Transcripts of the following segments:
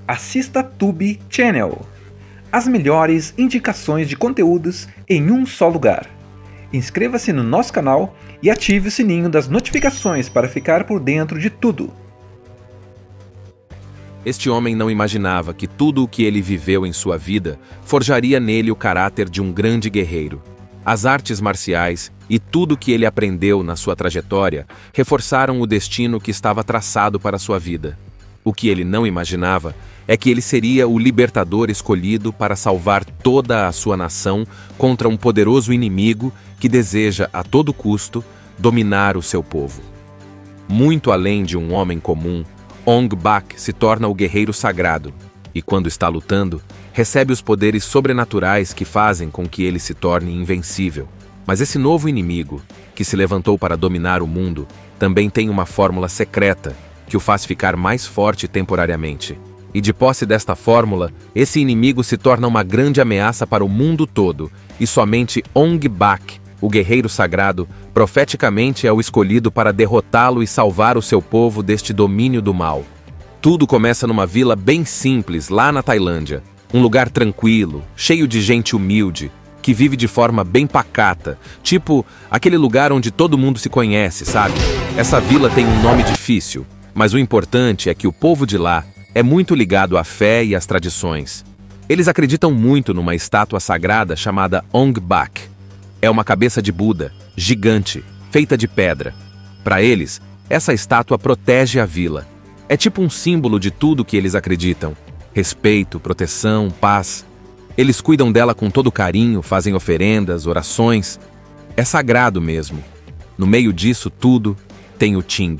Assista Tube Channel. As melhores indicações de conteúdos em um só lugar. Inscreva-se no nosso canal e ative o sininho das notificações para ficar por dentro de tudo. Este homem não imaginava que tudo o que ele viveu em sua vida forjaria nele o caráter de um grande guerreiro. As artes marciais e tudo o que ele aprendeu na sua trajetória reforçaram o destino que estava traçado para sua vida. O que ele não imaginava é que ele seria o libertador escolhido para salvar toda a sua nação contra um poderoso inimigo que deseja, a todo custo, dominar o seu povo. Muito além de um homem comum, Ong Bak se torna o guerreiro sagrado e, quando está lutando, recebe os poderes sobrenaturais que fazem com que ele se torne invencível. Mas esse novo inimigo, que se levantou para dominar o mundo, também tem uma fórmula secreta que o faz ficar mais forte temporariamente. E de posse desta fórmula, esse inimigo se torna uma grande ameaça para o mundo todo, e somente Ong Bak, o guerreiro sagrado, profeticamente é o escolhido para derrotá-lo e salvar o seu povo deste domínio do mal. Tudo começa numa vila bem simples, lá na Tailândia. Um lugar tranquilo, cheio de gente humilde, que vive de forma bem pacata, tipo aquele lugar onde todo mundo se conhece, sabe? Essa vila tem um nome difícil, mas o importante é que o povo de lá é muito ligado à fé e às tradições. Eles acreditam muito numa estátua sagrada chamada Ong Bak. É uma cabeça de Buda, gigante, feita de pedra. Para eles, essa estátua protege a vila. É tipo um símbolo de tudo que eles acreditam. Respeito, proteção, paz. Eles cuidam dela com todo carinho, fazem oferendas, orações. É sagrado mesmo. No meio disso tudo, tem o Ting.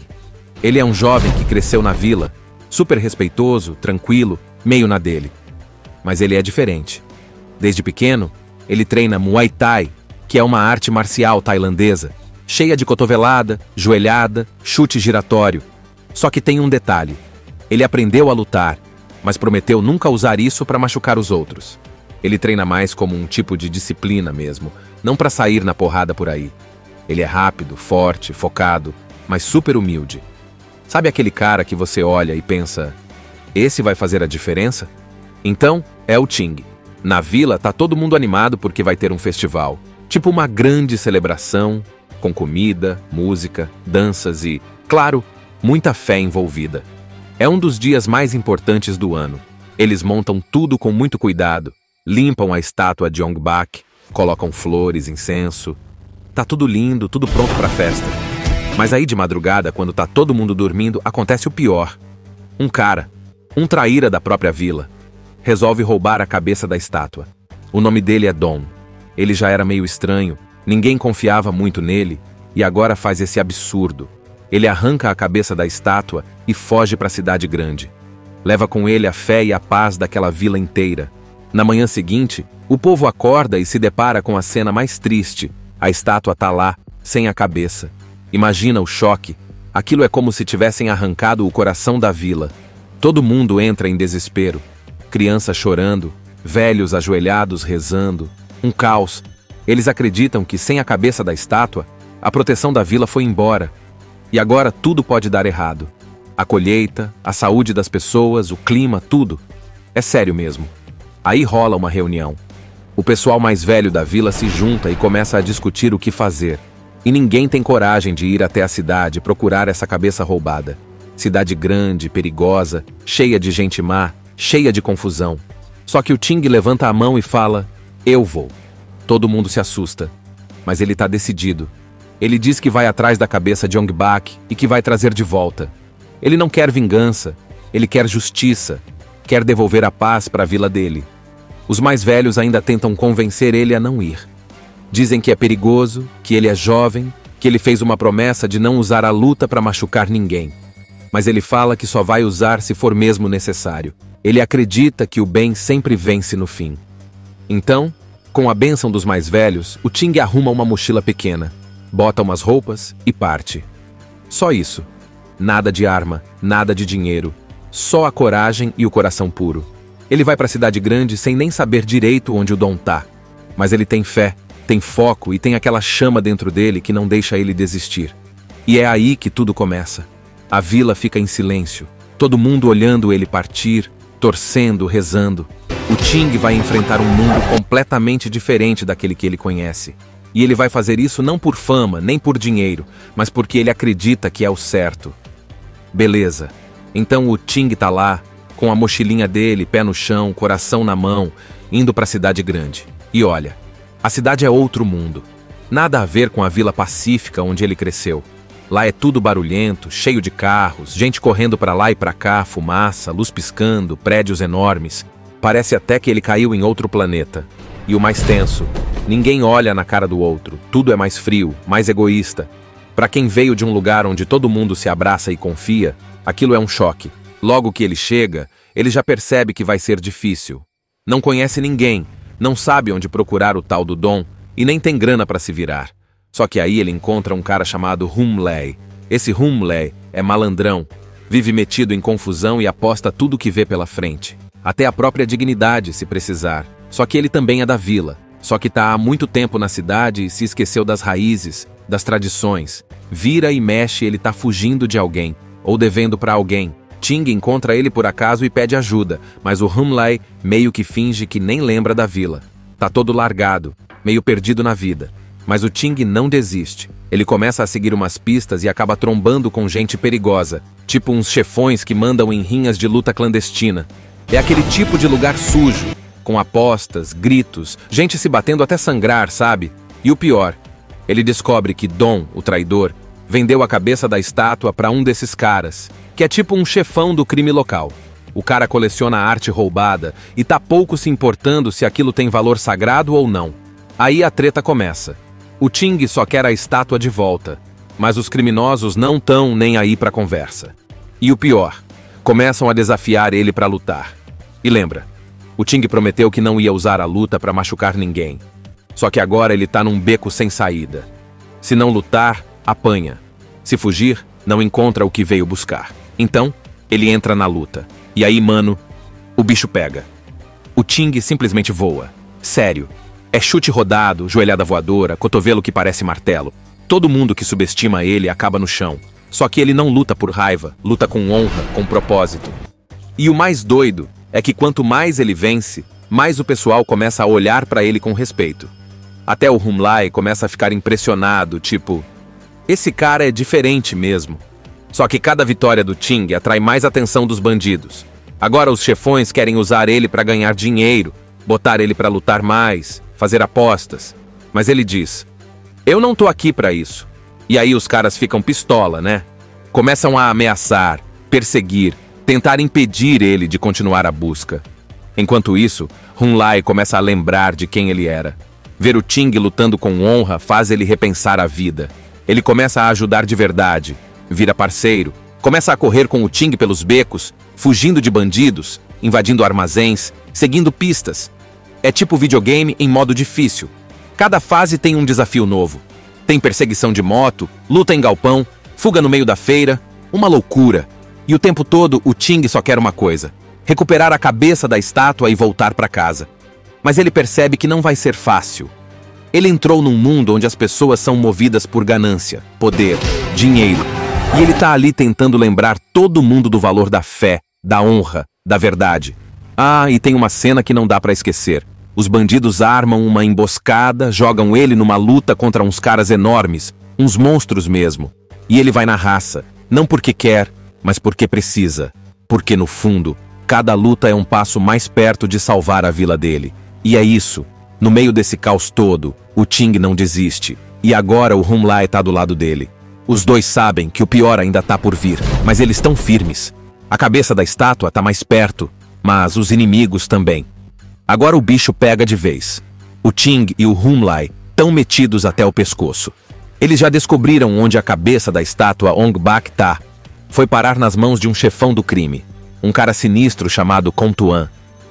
Ele é um jovem que cresceu na vila, super respeitoso, tranquilo, meio na dele. Mas ele é diferente. Desde pequeno, ele treina Muay Thai, que é uma arte marcial tailandesa, cheia de cotovelada, joelhada, chute giratório. Só que tem um detalhe. Ele aprendeu a lutar, mas prometeu nunca usar isso para machucar os outros. Ele treina mais como um tipo de disciplina mesmo, não para sair na porrada por aí. Ele é rápido, forte, focado, mas super humilde. Sabe aquele cara que você olha e pensa, esse vai fazer a diferença? Então, é o Ting. Na vila tá todo mundo animado porque vai ter um festival. Tipo uma grande celebração, com comida, música, danças e, claro, muita fé envolvida. É um dos dias mais importantes do ano. Eles montam tudo com muito cuidado, limpam a estátua de Ong Bak, colocam flores, incenso. Tá tudo lindo, tudo pronto para a festa. Mas aí de madrugada, quando tá todo mundo dormindo, acontece o pior. Um cara, um traíra da própria vila, resolve roubar a cabeça da estátua. O nome dele é Dom. Ele já era meio estranho, ninguém confiava muito nele, e agora faz esse absurdo. Ele arranca a cabeça da estátua e foge para a cidade grande. Leva com ele a fé e a paz daquela vila inteira. Na manhã seguinte, o povo acorda e se depara com a cena mais triste. A estátua tá lá, sem a cabeça. Imagina o choque. Aquilo é como se tivessem arrancado o coração da vila. Todo mundo entra em desespero. Crianças chorando, velhos ajoelhados rezando. Um caos. Eles acreditam que sem a cabeça da estátua, a proteção da vila foi embora. E agora tudo pode dar errado. A colheita, a saúde das pessoas, o clima, tudo. É sério mesmo. Aí rola uma reunião. O pessoal mais velho da vila se junta e começa a discutir o que fazer. E ninguém tem coragem de ir até a cidade procurar essa cabeça roubada. Cidade grande, perigosa, cheia de gente má, cheia de confusão. Só que o Ting levanta a mão e fala, eu vou. Todo mundo se assusta, mas ele tá decidido. Ele diz que vai atrás da cabeça de Ong Bak e que vai trazer de volta. Ele não quer vingança, ele quer justiça, quer devolver a paz para a vila dele. Os mais velhos ainda tentam convencer ele a não ir. Dizem que é perigoso, que ele é jovem, que ele fez uma promessa de não usar a luta para machucar ninguém. Mas ele fala que só vai usar se for mesmo necessário. Ele acredita que o bem sempre vence no fim. Então, com a bênção dos mais velhos, o Ting arruma uma mochila pequena, bota umas roupas e parte. Só isso. Nada de arma, nada de dinheiro. Só a coragem e o coração puro. Ele vai para a cidade grande sem nem saber direito onde o Dom tá. Mas ele tem fé, tem foco e tem aquela chama dentro dele que não deixa ele desistir. E é aí que tudo começa. A vila fica em silêncio, todo mundo olhando ele partir, torcendo, rezando. O Ting vai enfrentar um mundo completamente diferente daquele que ele conhece. E ele vai fazer isso não por fama, nem por dinheiro, mas porque ele acredita que é o certo. Beleza. Então o Ting tá lá, com a mochilinha dele, pé no chão, coração na mão, indo pra cidade grande. E olha, a cidade é outro mundo. Nada a ver com a Vila Pacífica onde ele cresceu. Lá é tudo barulhento, cheio de carros, gente correndo pra lá e pra cá, fumaça, luz piscando, prédios enormes. Parece até que ele caiu em outro planeta. E o mais tenso, ninguém olha na cara do outro, tudo é mais frio, mais egoísta. Para quem veio de um lugar onde todo mundo se abraça e confia, aquilo é um choque. Logo que ele chega, ele já percebe que vai ser difícil. Não conhece ninguém, não sabe onde procurar o tal do Dom e nem tem grana para se virar. Só que aí ele encontra um cara chamado Humley. Esse Humley é malandrão, vive metido em confusão e aposta tudo que vê pela frente. Até a própria dignidade, se precisar. Só que ele também é da vila. Só que tá há muito tempo na cidade e se esqueceu das raízes, das tradições. Vira e mexe, ele tá fugindo de alguém, ou devendo para alguém. Ting encontra ele por acaso e pede ajuda, mas o Humley meio que finge que nem lembra da vila. Tá todo largado, meio perdido na vida. Mas o Ting não desiste. Ele começa a seguir umas pistas e acaba trombando com gente perigosa, tipo uns chefões que mandam em rinhas de luta clandestina. É aquele tipo de lugar sujo, com apostas, gritos, gente se batendo até sangrar, sabe? E o pior, ele descobre que Dom, o traidor, vendeu a cabeça da estátua para um desses caras, que é tipo um chefão do crime local. O cara coleciona arte roubada e tá pouco se importando se aquilo tem valor sagrado ou não. Aí a treta começa. O Ting só quer a estátua de volta, mas os criminosos não tão nem aí pra conversa. E o pior, começam a desafiar ele pra lutar. E lembra, o Ting prometeu que não ia usar a luta pra machucar ninguém. Só que agora ele tá num beco sem saída. Se não lutar, apanha. Se fugir, não encontra o que veio buscar. Então, ele entra na luta. E aí, mano, o bicho pega. O Ting simplesmente voa. Sério. É chute rodado, joelhada voadora, cotovelo que parece martelo. Todo mundo que subestima ele acaba no chão. Só que ele não luta por raiva, luta com honra, com propósito. E o mais doido é que quanto mais ele vence, mais o pessoal começa a olhar pra ele com respeito. Até o Humley começa a ficar impressionado, tipo, esse cara é diferente mesmo. Só que cada vitória do Ting atrai mais atenção dos bandidos. Agora os chefões querem usar ele pra ganhar dinheiro, botar ele pra lutar mais, fazer apostas. Mas ele diz, eu não tô aqui pra isso. E aí os caras ficam pistola, né? Começam a ameaçar, perseguir, tentar impedir ele de continuar a busca. Enquanto isso, Humley começa a lembrar de quem ele era. Ver o Ting lutando com honra faz ele repensar a vida. Ele começa a ajudar de verdade, vira parceiro, começa a correr com o Ting pelos becos, fugindo de bandidos, invadindo armazéns, seguindo pistas. É tipo videogame em modo difícil. Cada fase tem um desafio novo. Tem perseguição de moto, luta em galpão, fuga no meio da feira, uma loucura. E o tempo todo o Ting só quer uma coisa: recuperar a cabeça da estátua e voltar para casa. Mas ele percebe que não vai ser fácil. Ele entrou num mundo onde as pessoas são movidas por ganância, poder, dinheiro. E ele tá ali tentando lembrar todo mundo do valor da fé, da honra, da verdade. Ah, e tem uma cena que não dá pra esquecer. Os bandidos armam uma emboscada, jogam ele numa luta contra uns caras enormes, uns monstros mesmo. E ele vai na raça, não porque quer, mas porque precisa. Porque no fundo, cada luta é um passo mais perto de salvar a vila dele. E é isso. No meio desse caos todo, o Ting não desiste. E agora o Humley tá do lado dele. Os dois sabem que o pior ainda tá por vir, mas eles estão firmes. A cabeça da estátua tá mais perto, mas os inimigos também. Agora o bicho pega de vez. O Ting e o Humley estão metidos até o pescoço. Eles já descobriram onde a cabeça da estátua Ong Bak tá. Foi parar nas mãos de um chefão do crime. Um cara sinistro chamado Contuan.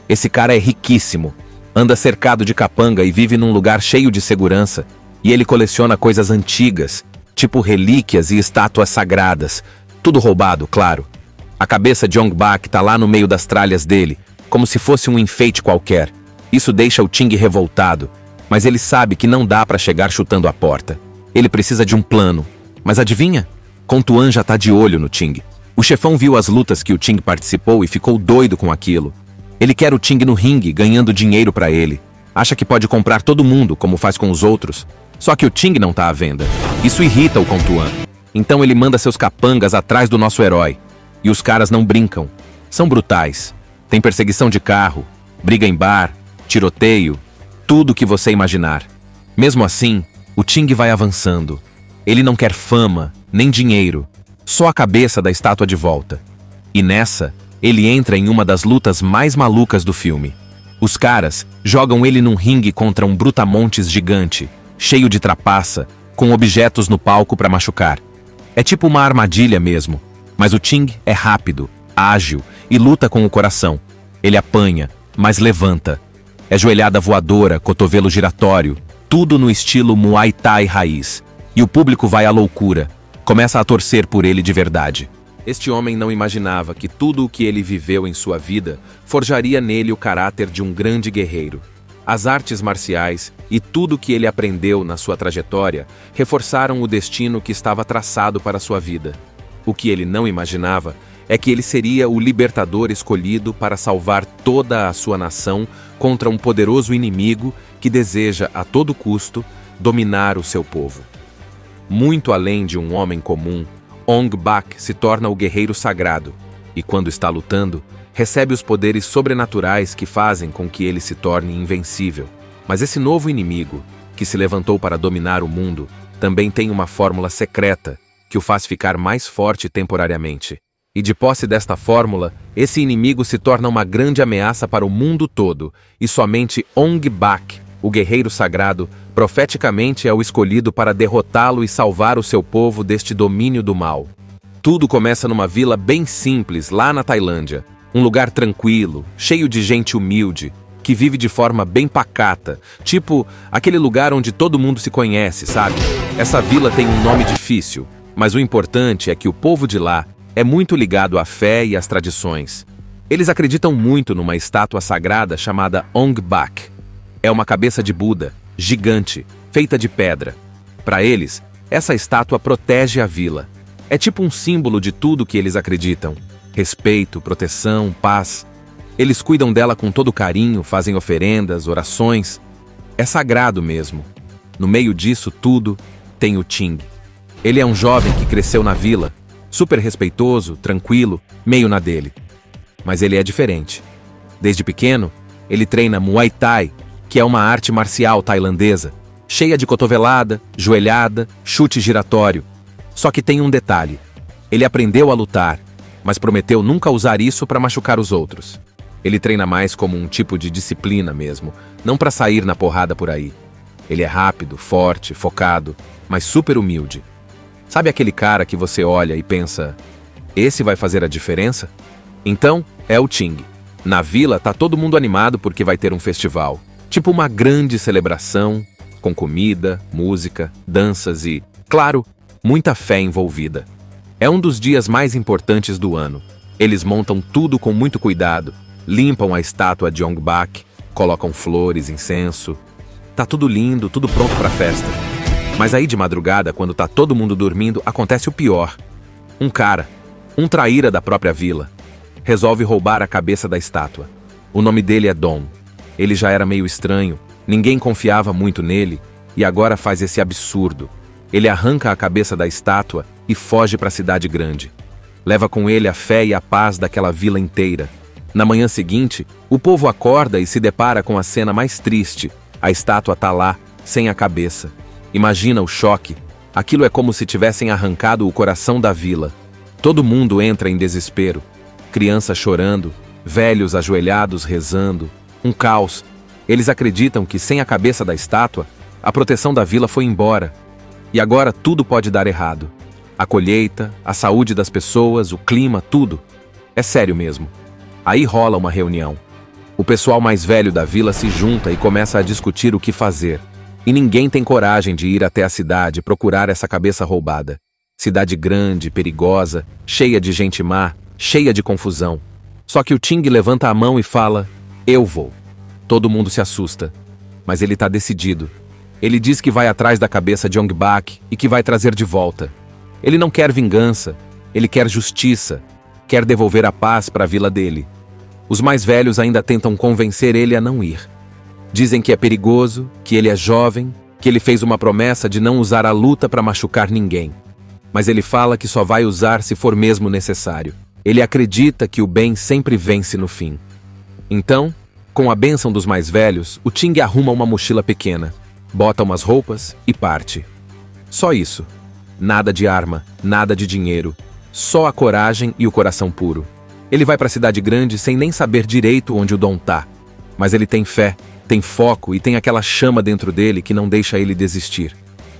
Esse cara é riquíssimo. Anda cercado de capanga e vive num lugar cheio de segurança. E ele coleciona coisas antigas, tipo relíquias e estátuas sagradas. Tudo roubado, claro. A cabeça de Ong Bak tá lá no meio das tralhas dele, como se fosse um enfeite qualquer. Isso deixa o Ting revoltado, mas ele sabe que não dá pra chegar chutando a porta. Ele precisa de um plano. Mas adivinha? Contuan já tá de olho no Ting. O chefão viu as lutas que o Ting participou e ficou doido com aquilo. Ele quer o Ting no ringue, ganhando dinheiro pra ele. Acha que pode comprar todo mundo, como faz com os outros. Só que o Ting não tá à venda. Isso irrita o Contuan. Então ele manda seus capangas atrás do nosso herói. E os caras não brincam. São brutais. Tem perseguição de carro, briga em bar, tiroteio, tudo que você imaginar. Mesmo assim, o Ting vai avançando. Ele não quer fama, nem dinheiro. Só a cabeça da estátua de volta. E nessa, ele entra em uma das lutas mais malucas do filme. Os caras jogam ele num ringue contra um brutamontes gigante, cheio de trapaça, com objetos no palco para machucar. É tipo uma armadilha mesmo, mas o Ting é rápido, ágil e luta com o coração. Ele apanha, mas levanta. É joelhada voadora, cotovelo giratório, tudo no estilo Muay Thai raiz. E o público vai à loucura. Começa a torcer por ele de verdade. Este homem não imaginava que tudo o que ele viveu em sua vida forjaria nele o caráter de um grande guerreiro. As artes marciais e tudo o que ele aprendeu na sua trajetória reforçaram o destino que estava traçado para sua vida. O que ele não imaginava é que ele seria o libertador escolhido para salvar toda a sua nação contra um poderoso inimigo que deseja, a todo custo, dominar o seu povo. Muito além de um homem comum, Ong Bak se torna o guerreiro sagrado e, quando está lutando, recebe os poderes sobrenaturais que fazem com que ele se torne invencível. Mas esse novo inimigo, que se levantou para dominar o mundo, também tem uma fórmula secreta que o faz ficar mais forte temporariamente. E de posse desta fórmula, esse inimigo se torna uma grande ameaça para o mundo todo, e somente Ong Bak, o guerreiro sagrado, profeticamente é o escolhido para derrotá-lo e salvar o seu povo deste domínio do mal. Tudo começa numa vila bem simples, lá na Tailândia. Um lugar tranquilo, cheio de gente humilde, que vive de forma bem pacata, tipo aquele lugar onde todo mundo se conhece, sabe? Essa vila tem um nome difícil, mas o importante é que o povo de lá é muito ligado à fé e às tradições. Eles acreditam muito numa estátua sagrada chamada Ong Bak. É uma cabeça de Buda, gigante, feita de pedra. Para eles, essa estátua protege a vila. É tipo um símbolo de tudo que eles acreditam. Respeito, proteção, paz. Eles cuidam dela com todo carinho, fazem oferendas, orações. É sagrado mesmo. No meio disso tudo, tem o Ting. Ele é um jovem que cresceu na vila, super respeitoso, tranquilo, meio na dele. Mas ele é diferente. Desde pequeno, ele treina Muay Thai, que é uma arte marcial tailandesa, cheia de cotovelada, joelhada, chute giratório. Só que tem um detalhe. Ele aprendeu a lutar, mas prometeu nunca usar isso para machucar os outros. Ele treina mais como um tipo de disciplina mesmo, não para sair na porrada por aí. Ele é rápido, forte, focado, mas super humilde. Sabe aquele cara que você olha e pensa, esse vai fazer a diferença? Então, é o Ting. Na vila tá todo mundo animado porque vai ter um festival. Tipo uma grande celebração, com comida, música, danças e, claro, muita fé envolvida. É um dos dias mais importantes do ano. Eles montam tudo com muito cuidado, limpam a estátua de Ong Bak, colocam flores, incenso. Tá tudo lindo, tudo pronto para a festa. Mas aí de madrugada, quando tá todo mundo dormindo, acontece o pior. Um cara, um traíra da própria vila, resolve roubar a cabeça da estátua. O nome dele é Dom. Ele já era meio estranho, ninguém confiava muito nele, e agora faz esse absurdo. Ele arranca a cabeça da estátua e foge para a cidade grande. Leva com ele a fé e a paz daquela vila inteira. Na manhã seguinte, o povo acorda e se depara com a cena mais triste. A estátua tá lá, sem a cabeça. Imagina o choque. Aquilo é como se tivessem arrancado o coração da vila. Todo mundo entra em desespero. Crianças chorando, velhos ajoelhados rezando. Um caos. Eles acreditam que sem a cabeça da estátua, a proteção da vila foi embora. E agora tudo pode dar errado. A colheita, a saúde das pessoas, o clima, tudo. É sério mesmo. Aí rola uma reunião. O pessoal mais velho da vila se junta e começa a discutir o que fazer. E ninguém tem coragem de ir até a cidade procurar essa cabeça roubada. Cidade grande, perigosa, cheia de gente má, cheia de confusão. Só que o Ting levanta a mão e fala, eu vou. Todo mundo se assusta. Mas ele tá decidido. Ele diz que vai atrás da cabeça de Ong Bak e que vai trazer de volta. Ele não quer vingança. Ele quer justiça, quer devolver a paz para a vila dele. Os mais velhos ainda tentam convencer ele a não ir. Dizem que é perigoso, que ele é jovem, que ele fez uma promessa de não usar a luta para machucar ninguém. Mas ele fala que só vai usar se for mesmo necessário. Ele acredita que o bem sempre vence no fim. Então, com a bênção dos mais velhos, o Ting arruma uma mochila pequena, bota umas roupas e parte. Só isso. Nada de arma, nada de dinheiro. Só a coragem e o coração puro. Ele vai para a cidade grande sem nem saber direito onde o Dom tá. Mas ele tem fé, tem foco e tem aquela chama dentro dele que não deixa ele desistir.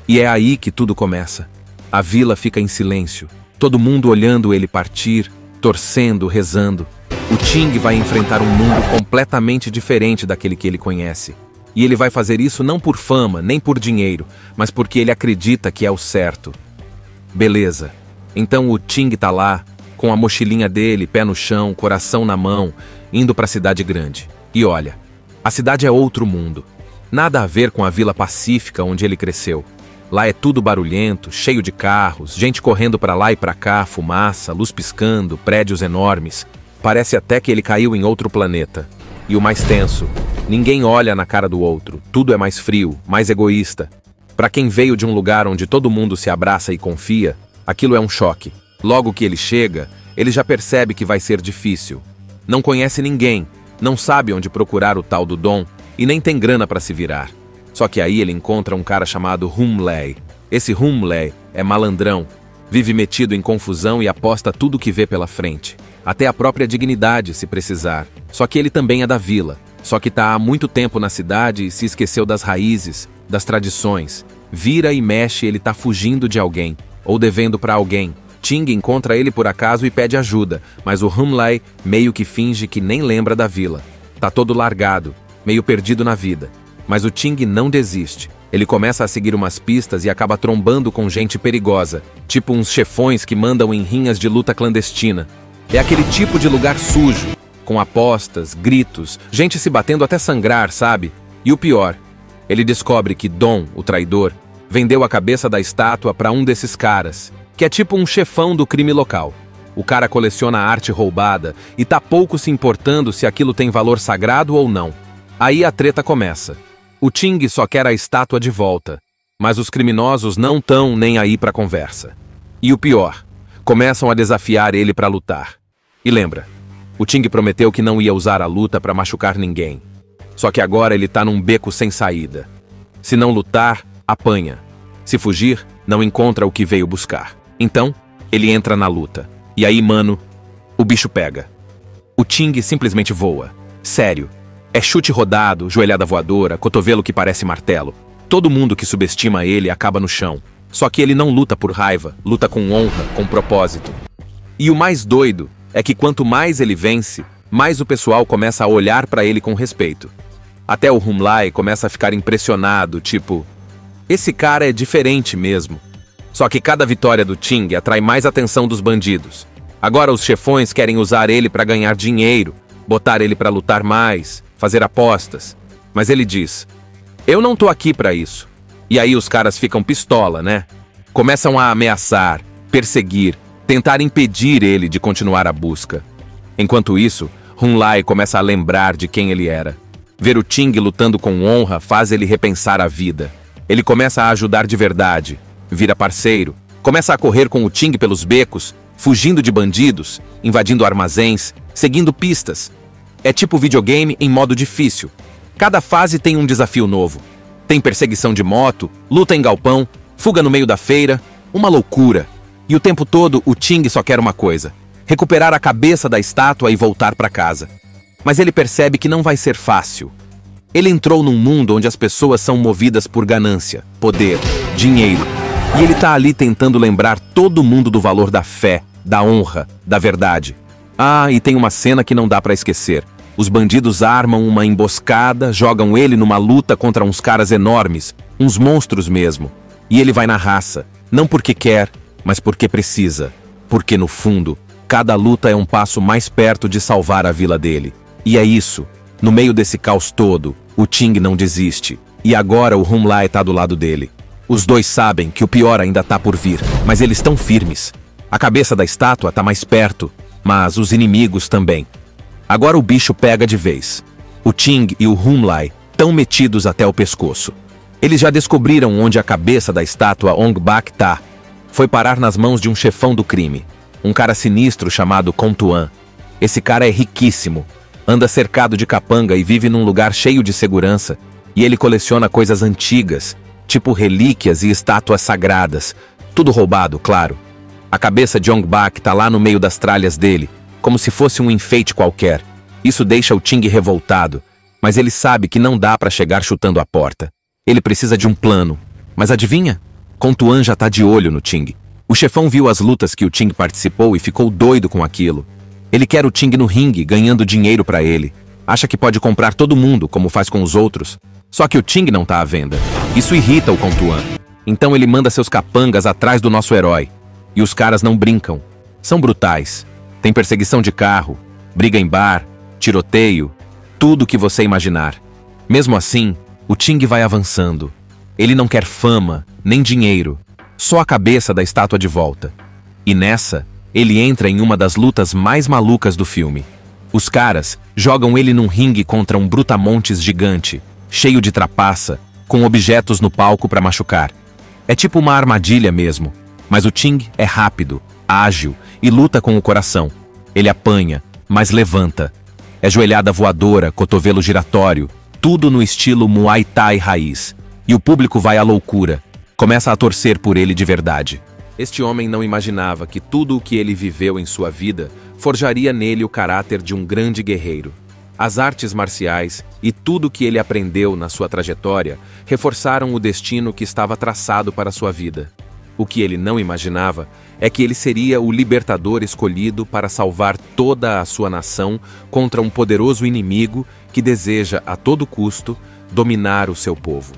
E é aí que tudo começa. A vila fica em silêncio, todo mundo olhando ele partir, torcendo, rezando. O Ting vai enfrentar um mundo completamente diferente daquele que ele conhece. E ele vai fazer isso não por fama, nem por dinheiro, mas porque ele acredita que é o certo. Beleza. Então o Ting tá lá, com a mochilinha dele, pé no chão, coração na mão, indo para a cidade grande. E olha, a cidade é outro mundo. Nada a ver com a vila pacífica onde ele cresceu. Lá é tudo barulhento, cheio de carros, gente correndo para lá e para cá, fumaça, luz piscando, prédios enormes. Parece até que ele caiu em outro planeta. E o mais tenso, ninguém olha na cara do outro, tudo é mais frio, mais egoísta. Para quem veio de um lugar onde todo mundo se abraça e confia, aquilo é um choque. Logo que ele chega, ele já percebe que vai ser difícil. Não conhece ninguém, não sabe onde procurar o tal do Dom e nem tem grana para se virar. Só que aí ele encontra um cara chamado Humley. Esse Humley é malandrão, vive metido em confusão e aposta tudo que vê pela frente. Até a própria dignidade, se precisar. Só que ele também é da vila. Só que tá há muito tempo na cidade e se esqueceu das raízes, das tradições. Vira e mexe, ele tá fugindo de alguém, ou devendo para alguém. Ting encontra ele por acaso e pede ajuda, mas o Humley meio que finge que nem lembra da vila. Tá todo largado, meio perdido na vida. Mas o Ting não desiste. Ele começa a seguir umas pistas e acaba trombando com gente perigosa, tipo uns chefões que mandam em rinhas de luta clandestina. É aquele tipo de lugar sujo, com apostas, gritos, gente se batendo até sangrar, sabe? E o pior, ele descobre que Dom, o traidor, vendeu a cabeça da estátua para um desses caras, que é tipo um chefão do crime local. O cara coleciona arte roubada e tá pouco se importando se aquilo tem valor sagrado ou não. Aí a treta começa. O Ting só quer a estátua de volta, mas os criminosos não tão nem aí pra conversa. E o pior, começam a desafiar ele pra lutar. E lembra, o Ting prometeu que não ia usar a luta pra machucar ninguém. Só que agora ele tá num beco sem saída. Se não lutar, apanha. Se fugir, não encontra o que veio buscar. Então, ele entra na luta. E aí, mano, o bicho pega. O Ting simplesmente voa. Sério. É chute rodado, joelhada voadora, cotovelo que parece martelo. Todo mundo que subestima ele acaba no chão. Só que ele não luta por raiva, luta com honra, com propósito. E o mais doido é que quanto mais ele vence, mais o pessoal começa a olhar pra ele com respeito. Até o Humley começa a ficar impressionado, tipo... Esse cara é diferente mesmo. Só que cada vitória do Ting atrai mais atenção dos bandidos. Agora os chefões querem usar ele pra ganhar dinheiro, botar ele pra lutar mais, fazer apostas. Mas ele diz, eu não tô aqui pra isso. E aí os caras ficam pistola, né? Começam a ameaçar, perseguir, tentar impedir ele de continuar a busca. Enquanto isso, Humley começa a lembrar de quem ele era. Ver o Ting lutando com honra faz ele repensar a vida. Ele começa a ajudar de verdade, vira parceiro, começa a correr com o Ting pelos becos, fugindo de bandidos, invadindo armazéns, seguindo pistas. É tipo videogame em modo difícil. Cada fase tem um desafio novo. Tem perseguição de moto, luta em galpão, fuga no meio da feira, uma loucura. E o tempo todo o Ting só quer uma coisa: recuperar a cabeça da estátua e voltar para casa. Mas ele percebe que não vai ser fácil. Ele entrou num mundo onde as pessoas são movidas por ganância, poder, dinheiro. E ele tá ali tentando lembrar todo mundo do valor da fé, da honra, da verdade. Ah, e tem uma cena que não dá pra esquecer. Os bandidos armam uma emboscada, jogam ele numa luta contra uns caras enormes, uns monstros mesmo. E ele vai na raça, não porque quer, mas porque precisa. Porque no fundo, cada luta é um passo mais perto de salvar a vila dele. E é isso. No meio desse caos todo, o Ting não desiste. E agora o Humley tá do lado dele. Os dois sabem que o pior ainda tá por vir, mas eles estão firmes. A cabeça da estátua tá mais perto, mas os inimigos também. Agora o bicho pega de vez. O Ting e o Humlai estão metidos até o pescoço. Eles já descobriram onde a cabeça da estátua Ong Bak tá. Foi parar nas mãos de um chefão do crime, um cara sinistro chamado Contuan. Esse cara é riquíssimo, anda cercado de capanga e vive num lugar cheio de segurança, e ele coleciona coisas antigas, tipo relíquias e estátuas sagradas, tudo roubado, claro. A cabeça de Ong Bak tá lá no meio das tralhas dele, como se fosse um enfeite qualquer. Isso deixa o Ting revoltado, mas ele sabe que não dá pra chegar chutando a porta. Ele precisa de um plano. Mas adivinha? Contuan já tá de olho no Ting. O chefão viu as lutas que o Ting participou e ficou doido com aquilo. Ele quer o Ting no ringue, ganhando dinheiro pra ele. Acha que pode comprar todo mundo, como faz com os outros. Só que o Ting não tá à venda. Isso irrita o Contuan. Então ele manda seus capangas atrás do nosso herói. E os caras não brincam. São brutais. Tem perseguição de carro, briga em bar, tiroteio, tudo o que você imaginar. Mesmo assim, o Ting vai avançando. Ele não quer fama, nem dinheiro, só a cabeça da estátua de volta. E nessa, ele entra em uma das lutas mais malucas do filme. Os caras jogam ele num ringue contra um brutamontes gigante, cheio de trapaça, com objetos no palco para machucar. É tipo uma armadilha mesmo, mas o Ting é rápido, ágil e luta com o coração. Ele apanha, mas levanta. É joelhada voadora, cotovelo giratório, tudo no estilo Muay Thai raiz. E o público vai à loucura. Começa a torcer por ele de verdade. Este homem não imaginava que tudo o que ele viveu em sua vida forjaria nele o caráter de um grande guerreiro. As artes marciais e tudo o que ele aprendeu na sua trajetória reforçaram o destino que estava traçado para sua vida. O que ele não imaginava é que ele seria o libertador escolhido para salvar toda a sua nação contra um poderoso inimigo que deseja, a todo custo, dominar o seu povo.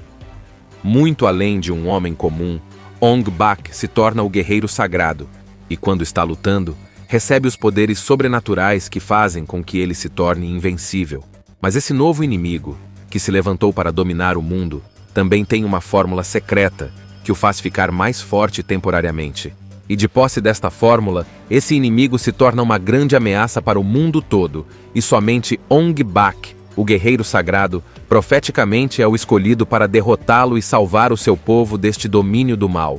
Muito além de um homem comum, Ong Bak se torna o guerreiro sagrado e, quando está lutando, recebe os poderes sobrenaturais que fazem com que ele se torne invencível. Mas esse novo inimigo, que se levantou para dominar o mundo, também tem uma fórmula secreta que o faz ficar mais forte temporariamente. E de posse desta fórmula, esse inimigo se torna uma grande ameaça para o mundo todo, e somente Ong Bak, o guerreiro sagrado, profeticamente é o escolhido para derrotá-lo e salvar o seu povo deste domínio do mal.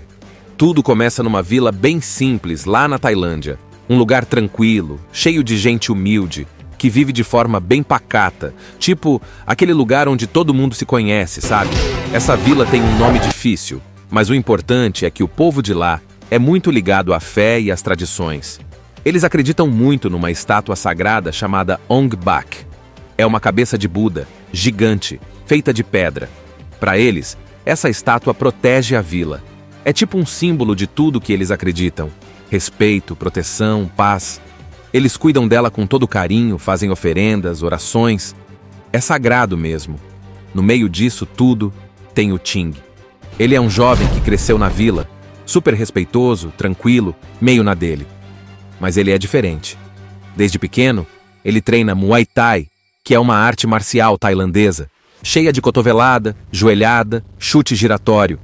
Tudo começa numa vila bem simples, lá na Tailândia. Um lugar tranquilo, cheio de gente humilde, que vive de forma bem pacata, tipo aquele lugar onde todo mundo se conhece, sabe? Essa vila tem um nome difícil, mas o importante é que o povo de lá é muito ligado à fé e às tradições. Eles acreditam muito numa estátua sagrada chamada Ong Bak. É uma cabeça de Buda, gigante, feita de pedra. Para eles, essa estátua protege a vila. É tipo um símbolo de tudo que eles acreditam. Respeito, proteção, paz. Eles cuidam dela com todo carinho, fazem oferendas, orações. É sagrado mesmo. No meio disso tudo, tem o Ting. Ele é um jovem que cresceu na vila, super respeitoso, tranquilo, meio na dele. Mas ele é diferente. Desde pequeno, ele treina Muay Thai, que é uma arte marcial tailandesa, cheia de cotovelada, joelhada, chute giratório.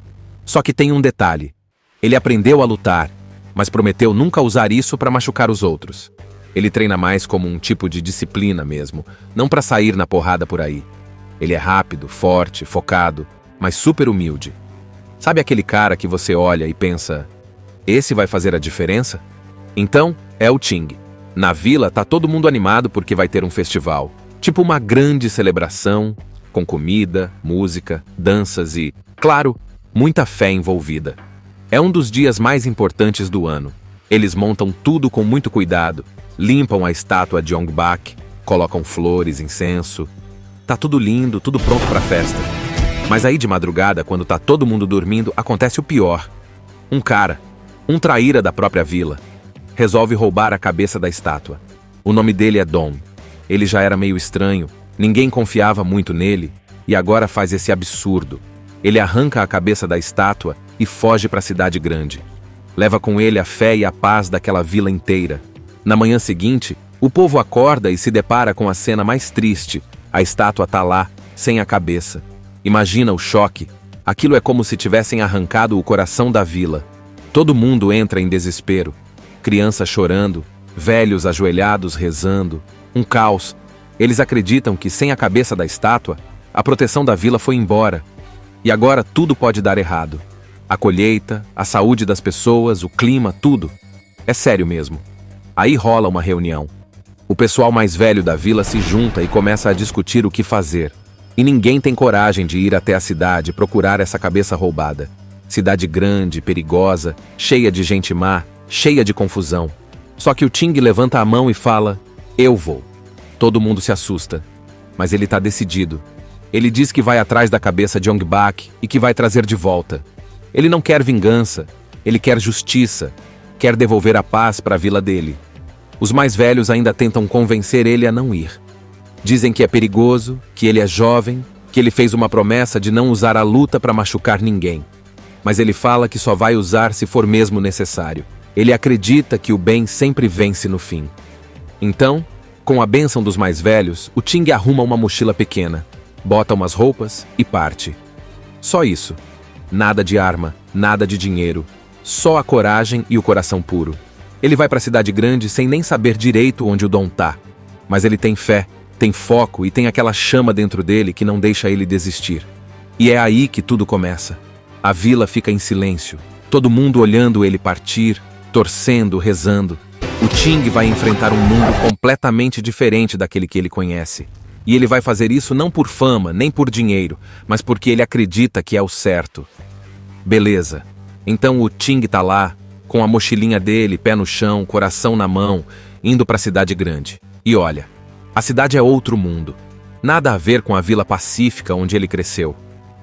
Só que tem um detalhe. Ele aprendeu a lutar, mas prometeu nunca usar isso para machucar os outros. Ele treina mais como um tipo de disciplina mesmo, não para sair na porrada por aí. Ele é rápido, forte, focado, mas super humilde. Sabe aquele cara que você olha e pensa, esse vai fazer a diferença? Então, é o Ting. Na vila tá todo mundo animado porque vai ter um festival. Tipo uma grande celebração, com comida, música, danças e, claro, muita fé envolvida. É um dos dias mais importantes do ano. Eles montam tudo com muito cuidado, limpam a estátua de Ong Bak, colocam flores, incenso. Tá tudo lindo, tudo pronto para a festa. Mas aí de madrugada, quando tá todo mundo dormindo, acontece o pior. Um cara, um traíra da própria vila, resolve roubar a cabeça da estátua. O nome dele é Dom. Ele já era meio estranho, ninguém confiava muito nele, e agora faz esse absurdo. Ele arranca a cabeça da estátua e foge para a cidade grande. Leva com ele a fé e a paz daquela vila inteira. Na manhã seguinte, o povo acorda e se depara com a cena mais triste. A estátua tá lá, sem a cabeça. Imagina o choque. Aquilo é como se tivessem arrancado o coração da vila. Todo mundo entra em desespero. crianças chorando, velhos ajoelhados rezando, um caos. Eles acreditam que sem a cabeça da estátua, a proteção da vila foi embora. E agora tudo pode dar errado. A colheita, a saúde das pessoas, o clima, tudo. É sério mesmo. Aí rola uma reunião. O pessoal mais velho da vila se junta e começa a discutir o que fazer. E ninguém tem coragem de ir até a cidade procurar essa cabeça roubada. Cidade grande, perigosa, cheia de gente má, cheia de confusão. Só que o Ting levanta a mão e fala: eu vou. Todo mundo se assusta. Mas ele tá decidido. Ele diz que vai atrás da cabeça de Ong-Bak e que vai trazer de volta. Ele não quer vingança, ele quer justiça, quer devolver a paz para a vila dele. Os mais velhos ainda tentam convencer ele a não ir. Dizem que é perigoso, que ele é jovem, que ele fez uma promessa de não usar a luta para machucar ninguém. Mas ele fala que só vai usar se for mesmo necessário. Ele acredita que o bem sempre vence no fim. Então, com a bênção dos mais velhos, o Ting arruma uma mochila pequena, bota umas roupas e parte. Só isso. Nada de arma, nada de dinheiro. Só a coragem e o coração puro. Ele vai para a cidade grande sem nem saber direito onde o Dom tá. Mas ele tem fé, tem foco e tem aquela chama dentro dele que não deixa ele desistir. E é aí que tudo começa. A vila fica em silêncio, todo mundo olhando ele partir, torcendo, rezando. O Ting vai enfrentar um mundo completamente diferente daquele que ele conhece. E ele vai fazer isso não por fama, nem por dinheiro, mas porque ele acredita que é o certo. Beleza. Então o Ting tá lá, com a mochilinha dele, pé no chão, coração na mão, indo para a cidade grande. E olha, a cidade é outro mundo. Nada a ver com a vila pacífica onde ele cresceu.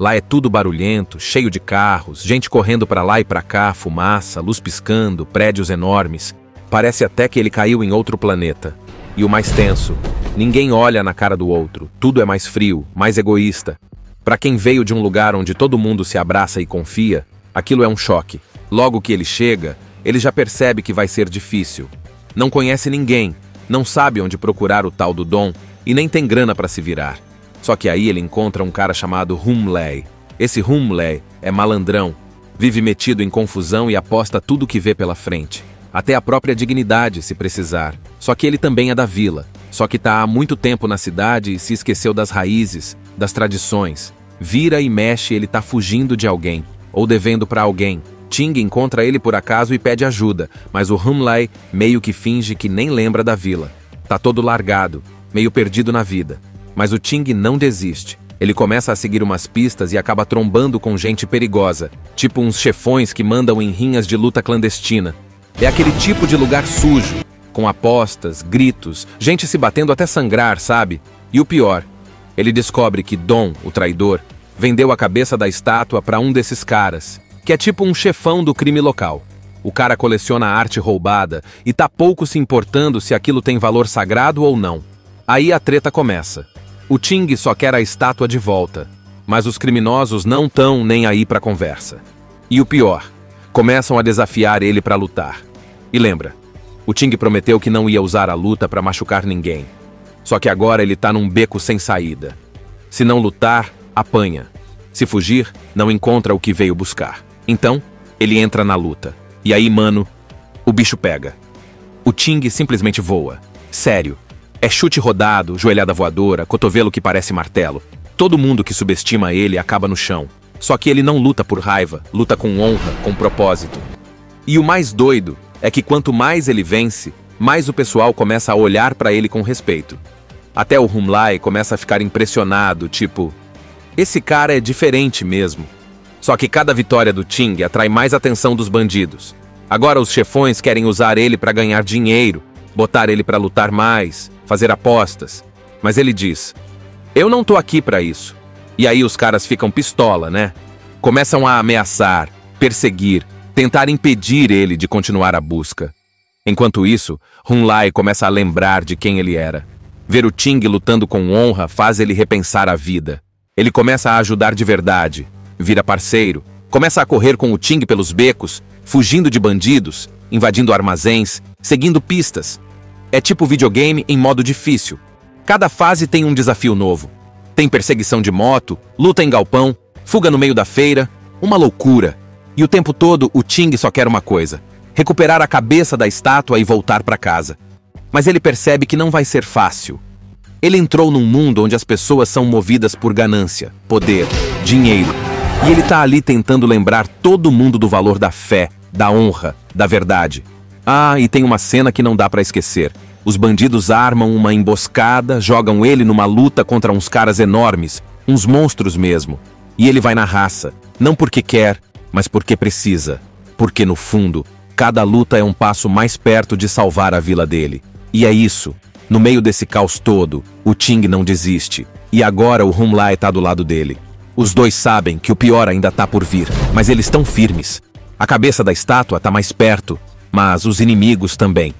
Lá é tudo barulhento, cheio de carros, gente correndo para lá e para cá, fumaça, luz piscando, prédios enormes. Parece até que ele caiu em outro planeta. E o mais tenso, ninguém olha na cara do outro, tudo é mais frio, mais egoísta. Para quem veio de um lugar onde todo mundo se abraça e confia, aquilo é um choque. Logo que ele chega, ele já percebe que vai ser difícil. Não conhece ninguém, não sabe onde procurar o tal do Dom e nem tem grana para se virar. Só que aí ele encontra um cara chamado Humley. Esse Humley é malandrão, vive metido em confusão e aposta tudo que vê pela frente. Até a própria dignidade, se precisar. Só que ele também é da vila. Só que tá há muito tempo na cidade e se esqueceu das raízes, das tradições. Vira e mexe, ele tá fugindo de alguém, ou devendo para alguém. Ting encontra ele por acaso e pede ajuda, mas o Humley meio que finge que nem lembra da vila. Tá todo largado, meio perdido na vida. Mas o Ting não desiste. Ele começa a seguir umas pistas e acaba trombando com gente perigosa, tipo uns chefões que mandam em rinhas de luta clandestina. É aquele tipo de lugar sujo, com apostas, gritos, gente se batendo até sangrar, sabe? E o pior, ele descobre que Dom, o traidor, vendeu a cabeça da estátua para um desses caras, que é tipo um chefão do crime local. O cara coleciona arte roubada e tá pouco se importando se aquilo tem valor sagrado ou não. Aí a treta começa. O Ting só quer a estátua de volta, mas os criminosos não tão nem aí pra conversa. E o pior, começam a desafiar ele pra lutar. E lembra, o Ting prometeu que não ia usar a luta pra machucar ninguém. Só que agora ele tá num beco sem saída. Se não lutar, apanha. Se fugir, não encontra o que veio buscar. Então, ele entra na luta. E aí, mano, o bicho pega. O Ting simplesmente voa. Sério. É chute rodado, joelhada voadora, cotovelo que parece martelo. Todo mundo que subestima ele acaba no chão. Só que ele não luta por raiva, luta com honra, com propósito. E o mais doido é que quanto mais ele vence, mais o pessoal começa a olhar pra ele com respeito. Até o Humley começa a ficar impressionado, tipo, esse cara é diferente mesmo. Só que cada vitória do Ting atrai mais atenção dos bandidos. Agora os chefões querem usar ele pra ganhar dinheiro, botar ele pra lutar mais, fazer apostas. Mas ele diz, eu não tô aqui pra isso. E aí os caras ficam pistola, né? Começam a ameaçar, perseguir, tentar impedir ele de continuar a busca. Enquanto isso, Humley começa a lembrar de quem ele era. Ver o Ting lutando com honra faz ele repensar a vida. Ele começa a ajudar de verdade, vira parceiro, começa a correr com o Ting pelos becos, fugindo de bandidos, invadindo armazéns, seguindo pistas. É tipo videogame em modo difícil. Cada fase tem um desafio novo. Tem perseguição de moto, luta em galpão, fuga no meio da feira, uma loucura. E o tempo todo o Ting só quer uma coisa: recuperar a cabeça da estátua e voltar para casa. Mas ele percebe que não vai ser fácil. Ele entrou num mundo onde as pessoas são movidas por ganância, poder, dinheiro. E ele tá ali tentando lembrar todo mundo do valor da fé, da honra, da verdade. Ah, e tem uma cena que não dá pra esquecer. Os bandidos armam uma emboscada, jogam ele numa luta contra uns caras enormes, uns monstros mesmo. E ele vai na raça, não porque quer, mas porque precisa. Porque no fundo, cada luta é um passo mais perto de salvar a vila dele. E é isso. No meio desse caos todo, o Ting não desiste. E agora o Hum Lai tá do lado dele. Os dois sabem que o pior ainda tá por vir, mas eles estão firmes. A cabeça da estátua tá mais perto, mas os inimigos também.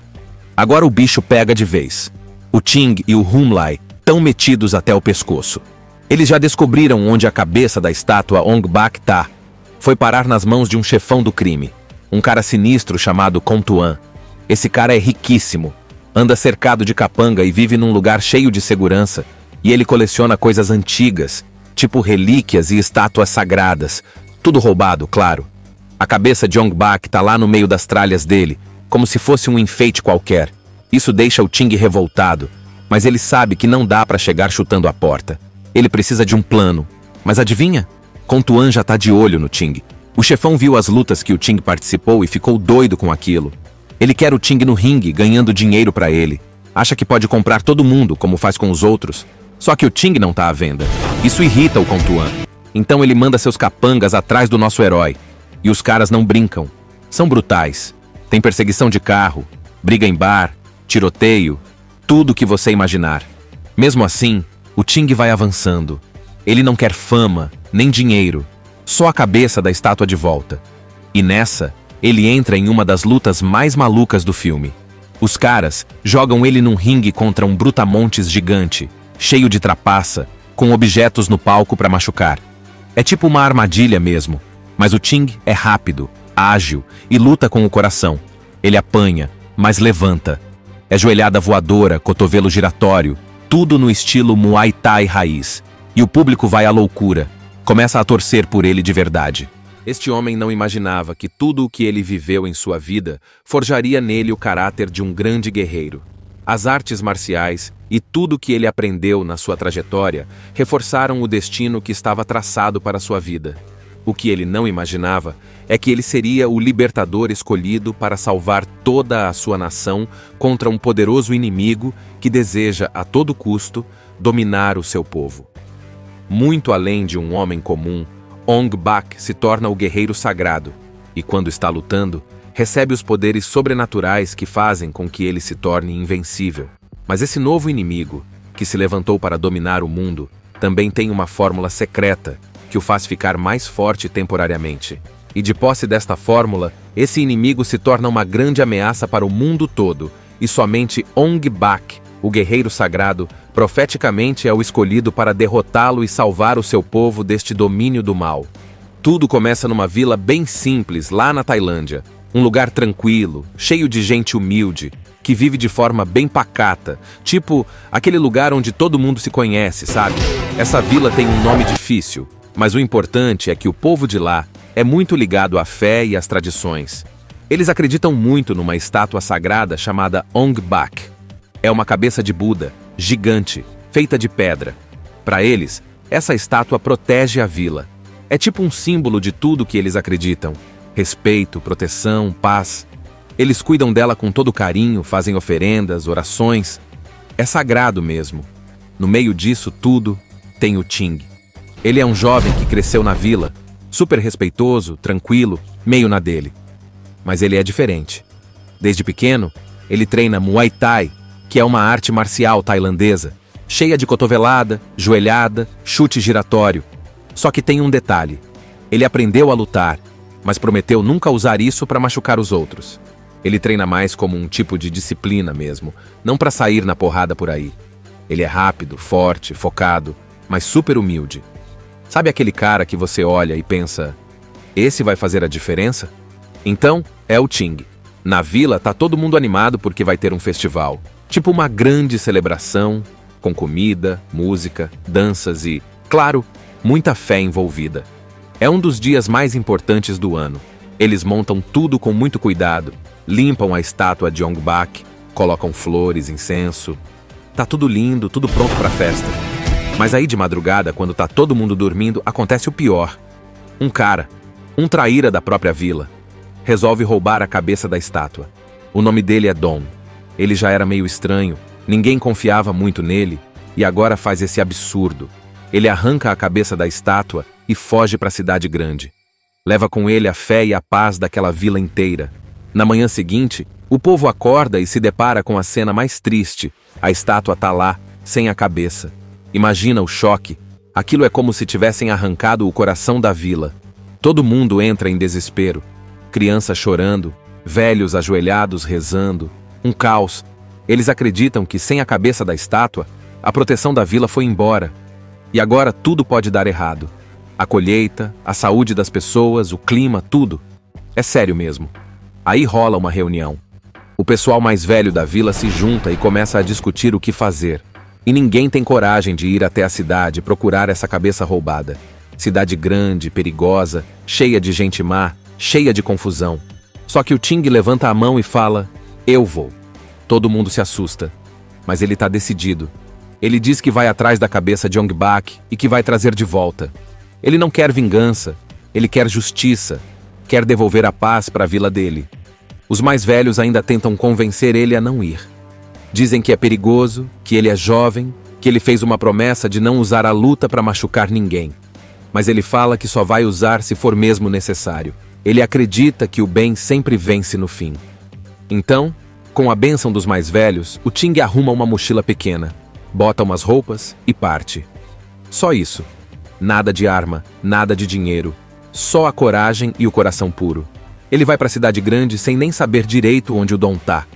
Agora o bicho pega de vez. O Ting e o Hum Lai estão metidos até o pescoço. Eles já descobriram onde a cabeça da estátua Ong Bak tá. Foi parar nas mãos de um chefão do crime. Um cara sinistro chamado Khon Tuan. Esse cara é riquíssimo. Anda cercado de capanga e vive num lugar cheio de segurança. E ele coleciona coisas antigas, tipo relíquias e estátuas sagradas. Tudo roubado, claro. A cabeça de Ong Bak tá lá no meio das tralhas dele, como se fosse um enfeite qualquer. Isso deixa o Ting revoltado, mas ele sabe que não dá pra chegar chutando a porta. Ele precisa de um plano. Mas adivinha? Khon Tuan já tá de olho no Ting. O chefão viu as lutas que o Ting participou e ficou doido com aquilo. Ele quer o Ting no ringue, ganhando dinheiro pra ele. Acha que pode comprar todo mundo, como faz com os outros. Só que o Ting não tá à venda. Isso irrita o Khon Tuan. Então ele manda seus capangas atrás do nosso herói. E os caras não brincam. São brutais. Tem perseguição de carro, briga em bar, tiroteio, tudo o que você imaginar. Mesmo assim, o Ting vai avançando. Ele não quer fama, nem dinheiro, só a cabeça da estátua de volta. E nessa, ele entra em uma das lutas mais malucas do filme. Os caras jogam ele num ringue contra um brutamontes gigante, cheio de trapaça, com objetos no palco para machucar. É tipo uma armadilha mesmo, mas o Ting é rápido, ágil e luta com o coração. Ele apanha, mas levanta. É joelhada voadora, cotovelo giratório, tudo no estilo Muay Thai raiz. E o público vai à loucura. Começa a torcer por ele de verdade. Este homem não imaginava que tudo o que ele viveu em sua vida forjaria nele o caráter de um grande guerreiro. As artes marciais e tudo o que ele aprendeu na sua trajetória reforçaram o destino que estava traçado para sua vida. O que ele não imaginava é que ele seria o libertador escolhido para salvar toda a sua nação contra um poderoso inimigo que deseja, a todo custo, dominar o seu povo. Muito além de um homem comum, Ong Bak se torna o guerreiro sagrado e, quando está lutando, recebe os poderes sobrenaturais que fazem com que ele se torne invencível. Mas esse novo inimigo, que se levantou para dominar o mundo, também tem uma fórmula secreta que o faz ficar mais forte temporariamente. E de posse desta fórmula, esse inimigo se torna uma grande ameaça para o mundo todo, e somente Ong Bak, o guerreiro sagrado, profeticamente é o escolhido para derrotá-lo e salvar o seu povo deste domínio do mal. Tudo começa numa vila bem simples, lá na Tailândia. Um lugar tranquilo, cheio de gente humilde, que vive de forma bem pacata, tipo aquele lugar onde todo mundo se conhece, sabe? Essa vila tem um nome difícil, mas o importante é que o povo de lá é muito ligado à fé e às tradições. Eles acreditam muito numa estátua sagrada chamada Ong Bak. É uma cabeça de Buda, gigante, feita de pedra. Para eles, essa estátua protege a vila. É tipo um símbolo de tudo que eles acreditam. Respeito, proteção, paz. Eles cuidam dela com todo carinho, fazem oferendas, orações. É sagrado mesmo. No meio disso tudo, tem o Ting. Ele é um jovem que cresceu na vila, super respeitoso, tranquilo, meio na dele. Mas ele é diferente. Desde pequeno, ele treina Muay Thai, que é uma arte marcial tailandesa, cheia de cotovelada, joelhada, chute giratório. Só que tem um detalhe. Ele aprendeu a lutar, mas prometeu nunca usar isso para machucar os outros. Ele treina mais como um tipo de disciplina mesmo, não para sair na porrada por aí. Ele é rápido, forte, focado, mas super humilde. Sabe aquele cara que você olha e pensa, esse vai fazer a diferença? Então, é o Ting. Na vila tá todo mundo animado porque vai ter um festival. Tipo uma grande celebração, com comida, música, danças e, claro, muita fé envolvida. É um dos dias mais importantes do ano. Eles montam tudo com muito cuidado, limpam a estátua de Ong-Bak, colocam flores, incenso. Tá tudo lindo, tudo pronto para a festa. Mas aí de madrugada, quando tá todo mundo dormindo, acontece o pior. Um cara, um traíra da própria vila, resolve roubar a cabeça da estátua. O nome dele é Dom. Ele já era meio estranho, ninguém confiava muito nele, e agora faz esse absurdo. Ele arranca a cabeça da estátua e foge para a cidade grande. Leva com ele a fé e a paz daquela vila inteira. Na manhã seguinte, o povo acorda e se depara com a cena mais triste. A estátua tá lá, sem a cabeça. Imagina o choque. Aquilo é como se tivessem arrancado o coração da vila. Todo mundo entra em desespero. Crianças chorando, velhos ajoelhados rezando. Um caos. Eles acreditam que sem a cabeça da estátua, a proteção da vila foi embora. E agora tudo pode dar errado. A colheita, a saúde das pessoas, o clima, tudo. É sério mesmo. Aí rola uma reunião. O pessoal mais velho da vila se junta e começa a discutir o que fazer. E ninguém tem coragem de ir até a cidade procurar essa cabeça roubada. Cidade grande, perigosa, cheia de gente má, cheia de confusão. Só que o Ting levanta a mão e fala: "Eu vou." Todo mundo se assusta, mas ele tá decidido. Ele diz que vai atrás da cabeça de Ong-Bak e que vai trazer de volta. Ele não quer vingança, ele quer justiça, quer devolver a paz para a vila dele. Os mais velhos ainda tentam convencer ele a não ir. Dizem que é perigoso, que ele é jovem, que ele fez uma promessa de não usar a luta para machucar ninguém. Mas ele fala que só vai usar se for mesmo necessário. Ele acredita que o bem sempre vence no fim. Então, com a bênção dos mais velhos, o Ting arruma uma mochila pequena, bota umas roupas e parte. Só isso. Nada de arma, nada de dinheiro. Só a coragem e o coração puro. Ele vai para a cidade grande sem nem saber direito onde o Dom tá.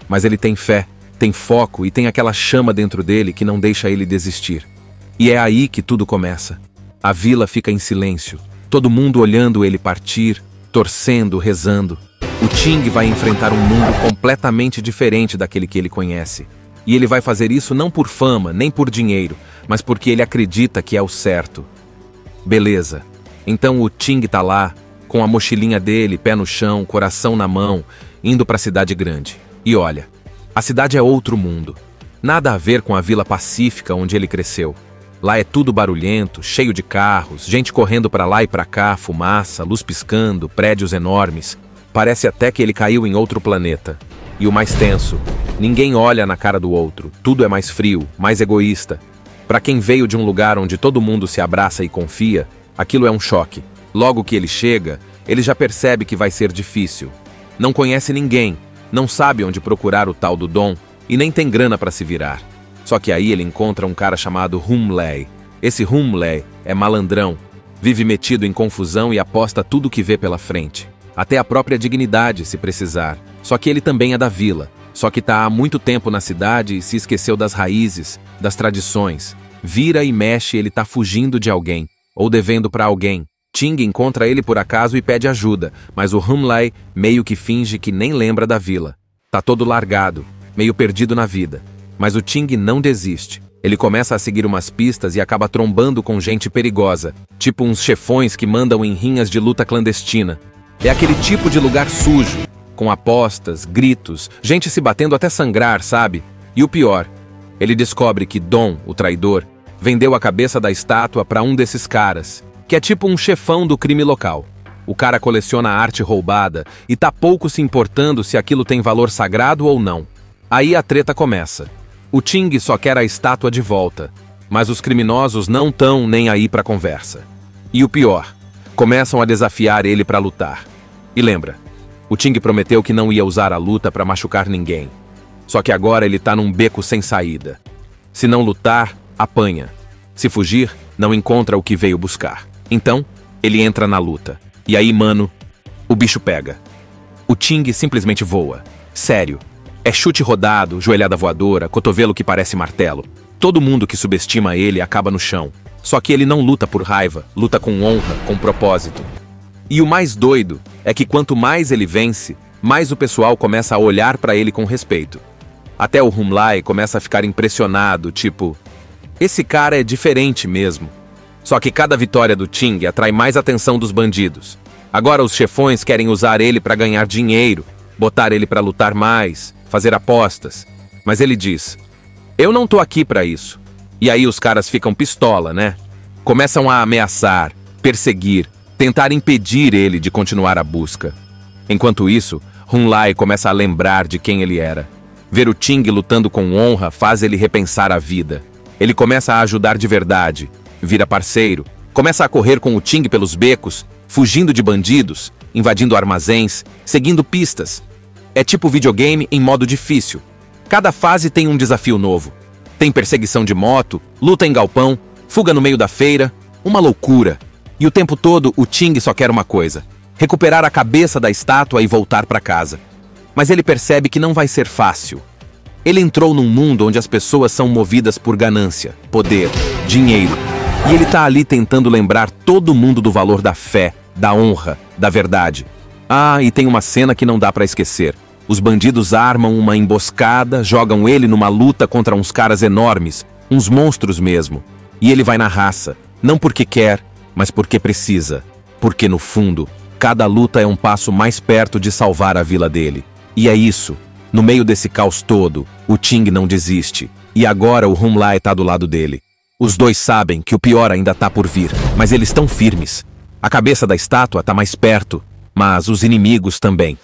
Mas ele tem fé, tem foco e tem aquela chama dentro dele que não deixa ele desistir. E é aí que tudo começa. A vila fica em silêncio, todo mundo olhando ele partir, torcendo, rezando. O Ting vai enfrentar um mundo completamente diferente daquele que ele conhece. E ele vai fazer isso não por fama, nem por dinheiro, mas porque ele acredita que é o certo. Beleza. Então o Ting tá lá, com a mochilinha dele, pé no chão, coração na mão, indo para a cidade grande. E olha, a cidade é outro mundo. Nada a ver com a vila pacífica onde ele cresceu. Lá é tudo barulhento, cheio de carros, gente correndo para lá e para cá, fumaça, luz piscando, prédios enormes. Parece até que ele caiu em outro planeta. E o mais tenso, ninguém olha na cara do outro, tudo é mais frio, mais egoísta. Para quem veio de um lugar onde todo mundo se abraça e confia, aquilo é um choque. Logo que ele chega, ele já percebe que vai ser difícil. Não conhece ninguém, não sabe onde procurar o tal do Dom e nem tem grana para se virar. Só que aí ele encontra um cara chamado Hum-Lei. Esse Hum-Lei é malandrão, vive metido em confusão e aposta tudo que vê pela frente. Até a própria dignidade, se precisar. Só que ele também é da vila. Só que tá há muito tempo na cidade e se esqueceu das raízes, das tradições. Vira e mexe, ele tá fugindo de alguém, ou devendo para alguém. Ting encontra ele por acaso e pede ajuda, mas o Hum-Lei meio que finge que nem lembra da vila. Tá todo largado, meio perdido na vida. Mas o Ting não desiste. Ele começa a seguir umas pistas e acaba trombando com gente perigosa, tipo uns chefões que mandam em rinhas de luta clandestina. É aquele tipo de lugar sujo, com apostas, gritos, gente se batendo até sangrar, sabe? E o pior, ele descobre que Dom, o traidor, vendeu a cabeça da estátua para um desses caras, que é tipo um chefão do crime local. O cara coleciona arte roubada e tá pouco se importando se aquilo tem valor sagrado ou não. Aí a treta começa. O Ting só quer a estátua de volta, mas os criminosos não tão nem aí pra conversa. E o pior, começam a desafiar ele pra lutar. E lembra, o Ting prometeu que não ia usar a luta pra machucar ninguém. Só que agora ele tá num beco sem saída. Se não lutar, apanha. Se fugir, não encontra o que veio buscar. Então, ele entra na luta. E aí, mano, o bicho pega. O Ting simplesmente voa. Sério. É chute rodado, joelhada voadora, cotovelo que parece martelo. Todo mundo que subestima ele acaba no chão. Só que ele não luta por raiva, luta com honra, com propósito. E o mais doido é que quanto mais ele vence, mais o pessoal começa a olhar pra ele com respeito. Até o Hum-Lei começa a ficar impressionado, tipo... Esse cara é diferente mesmo. Só que cada vitória do Ting atrai mais atenção dos bandidos. Agora os chefões querem usar ele para ganhar dinheiro, botar ele para lutar mais, fazer apostas. Mas ele diz: eu não tô aqui para isso. E aí os caras ficam pistola, né? Começam a ameaçar, perseguir, tentar impedir ele de continuar a busca. Enquanto isso, Hun Lai começa a lembrar de quem ele era. Ver o Ting lutando com honra faz ele repensar a vida. Ele começa a ajudar de verdade, vira parceiro, começa a correr com o Ting pelos becos, fugindo de bandidos, invadindo armazéns, seguindo pistas. É tipo videogame em modo difícil. Cada fase tem um desafio novo. Tem perseguição de moto, luta em galpão, fuga no meio da feira, uma loucura. E o tempo todo o Ting só quer uma coisa: recuperar a cabeça da estátua e voltar para casa. Mas ele percebe que não vai ser fácil. Ele entrou num mundo onde as pessoas são movidas por ganância, poder, dinheiro. E ele tá ali tentando lembrar todo mundo do valor da fé, da honra, da verdade. Ah, e tem uma cena que não dá pra esquecer. Os bandidos armam uma emboscada, jogam ele numa luta contra uns caras enormes, uns monstros mesmo. E ele vai na raça, não porque quer, mas porque precisa. Porque no fundo, cada luta é um passo mais perto de salvar a vila dele. E é isso. No meio desse caos todo, o Ting não desiste. E agora o Hun Lai tá do lado dele. Os dois sabem que o pior ainda tá por vir, mas eles estão firmes. A cabeça da estátua tá mais perto, mas os inimigos também.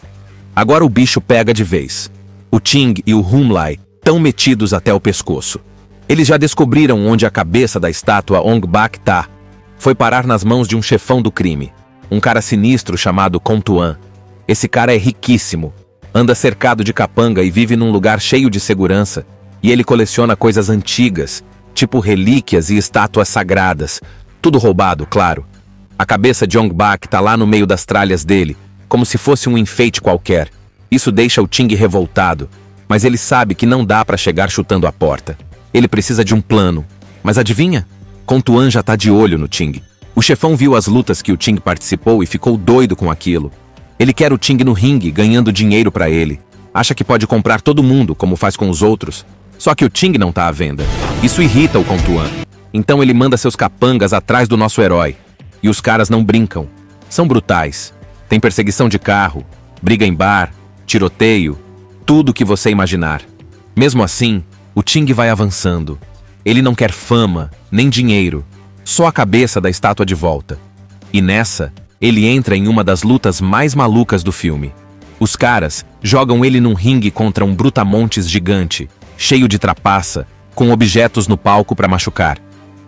Agora o bicho pega de vez. O Ting e o Hun Lai estão metidos até o pescoço. Eles já descobriram onde a cabeça da estátua Ong Bak tá. Foi parar nas mãos de um chefão do crime. Um cara sinistro chamado Khon Tuan. Esse cara é riquíssimo. Anda cercado de capanga e vive num lugar cheio de segurança. E ele coleciona coisas antigas, tipo relíquias e estátuas sagradas. Tudo roubado, claro. A cabeça de Ong Bak tá lá no meio das tralhas dele, como se fosse um enfeite qualquer. Isso deixa o Ting revoltado, mas ele sabe que não dá pra chegar chutando a porta. Ele precisa de um plano. Mas adivinha? Khon Tuan já tá de olho no Ting. O chefão viu as lutas que o Ting participou e ficou doido com aquilo. Ele quer o Ting no ringue, ganhando dinheiro pra ele. Acha que pode comprar todo mundo, como faz com os outros. Só que o Ting não tá à venda. Isso irrita o Khon Tuan. Então ele manda seus capangas atrás do nosso herói. E os caras não brincam. São brutais. Tem perseguição de carro, briga em bar, tiroteio, tudo o que você imaginar. Mesmo assim, o Ting vai avançando. Ele não quer fama, nem dinheiro. Só a cabeça da estátua de volta. E nessa, ele entra em uma das lutas mais malucas do filme. Os caras jogam ele num ringue contra um brutamontes gigante, cheio de trapaça, com objetos no palco para machucar.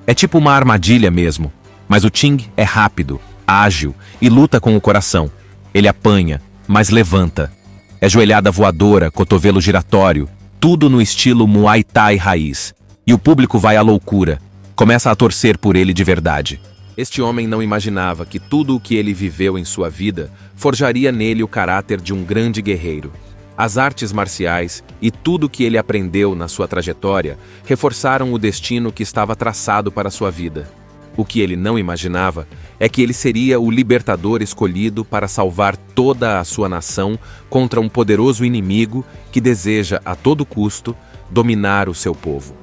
É tipo uma armadilha mesmo, mas o Ting é rápido, ágil e luta com o coração. Ele apanha, mas levanta. É joelhada voadora, cotovelo giratório, tudo no estilo Muay Thai raiz. E o público vai à loucura, começa a torcer por ele de verdade. Este homem não imaginava que tudo o que ele viveu em sua vida forjaria nele o caráter de um grande guerreiro. As artes marciais e tudo o que ele aprendeu na sua trajetória reforçaram o destino que estava traçado para sua vida. O que ele não imaginava é que ele seria o libertador escolhido para salvar toda a sua nação contra um poderoso inimigo que deseja, a todo custo, dominar o seu povo.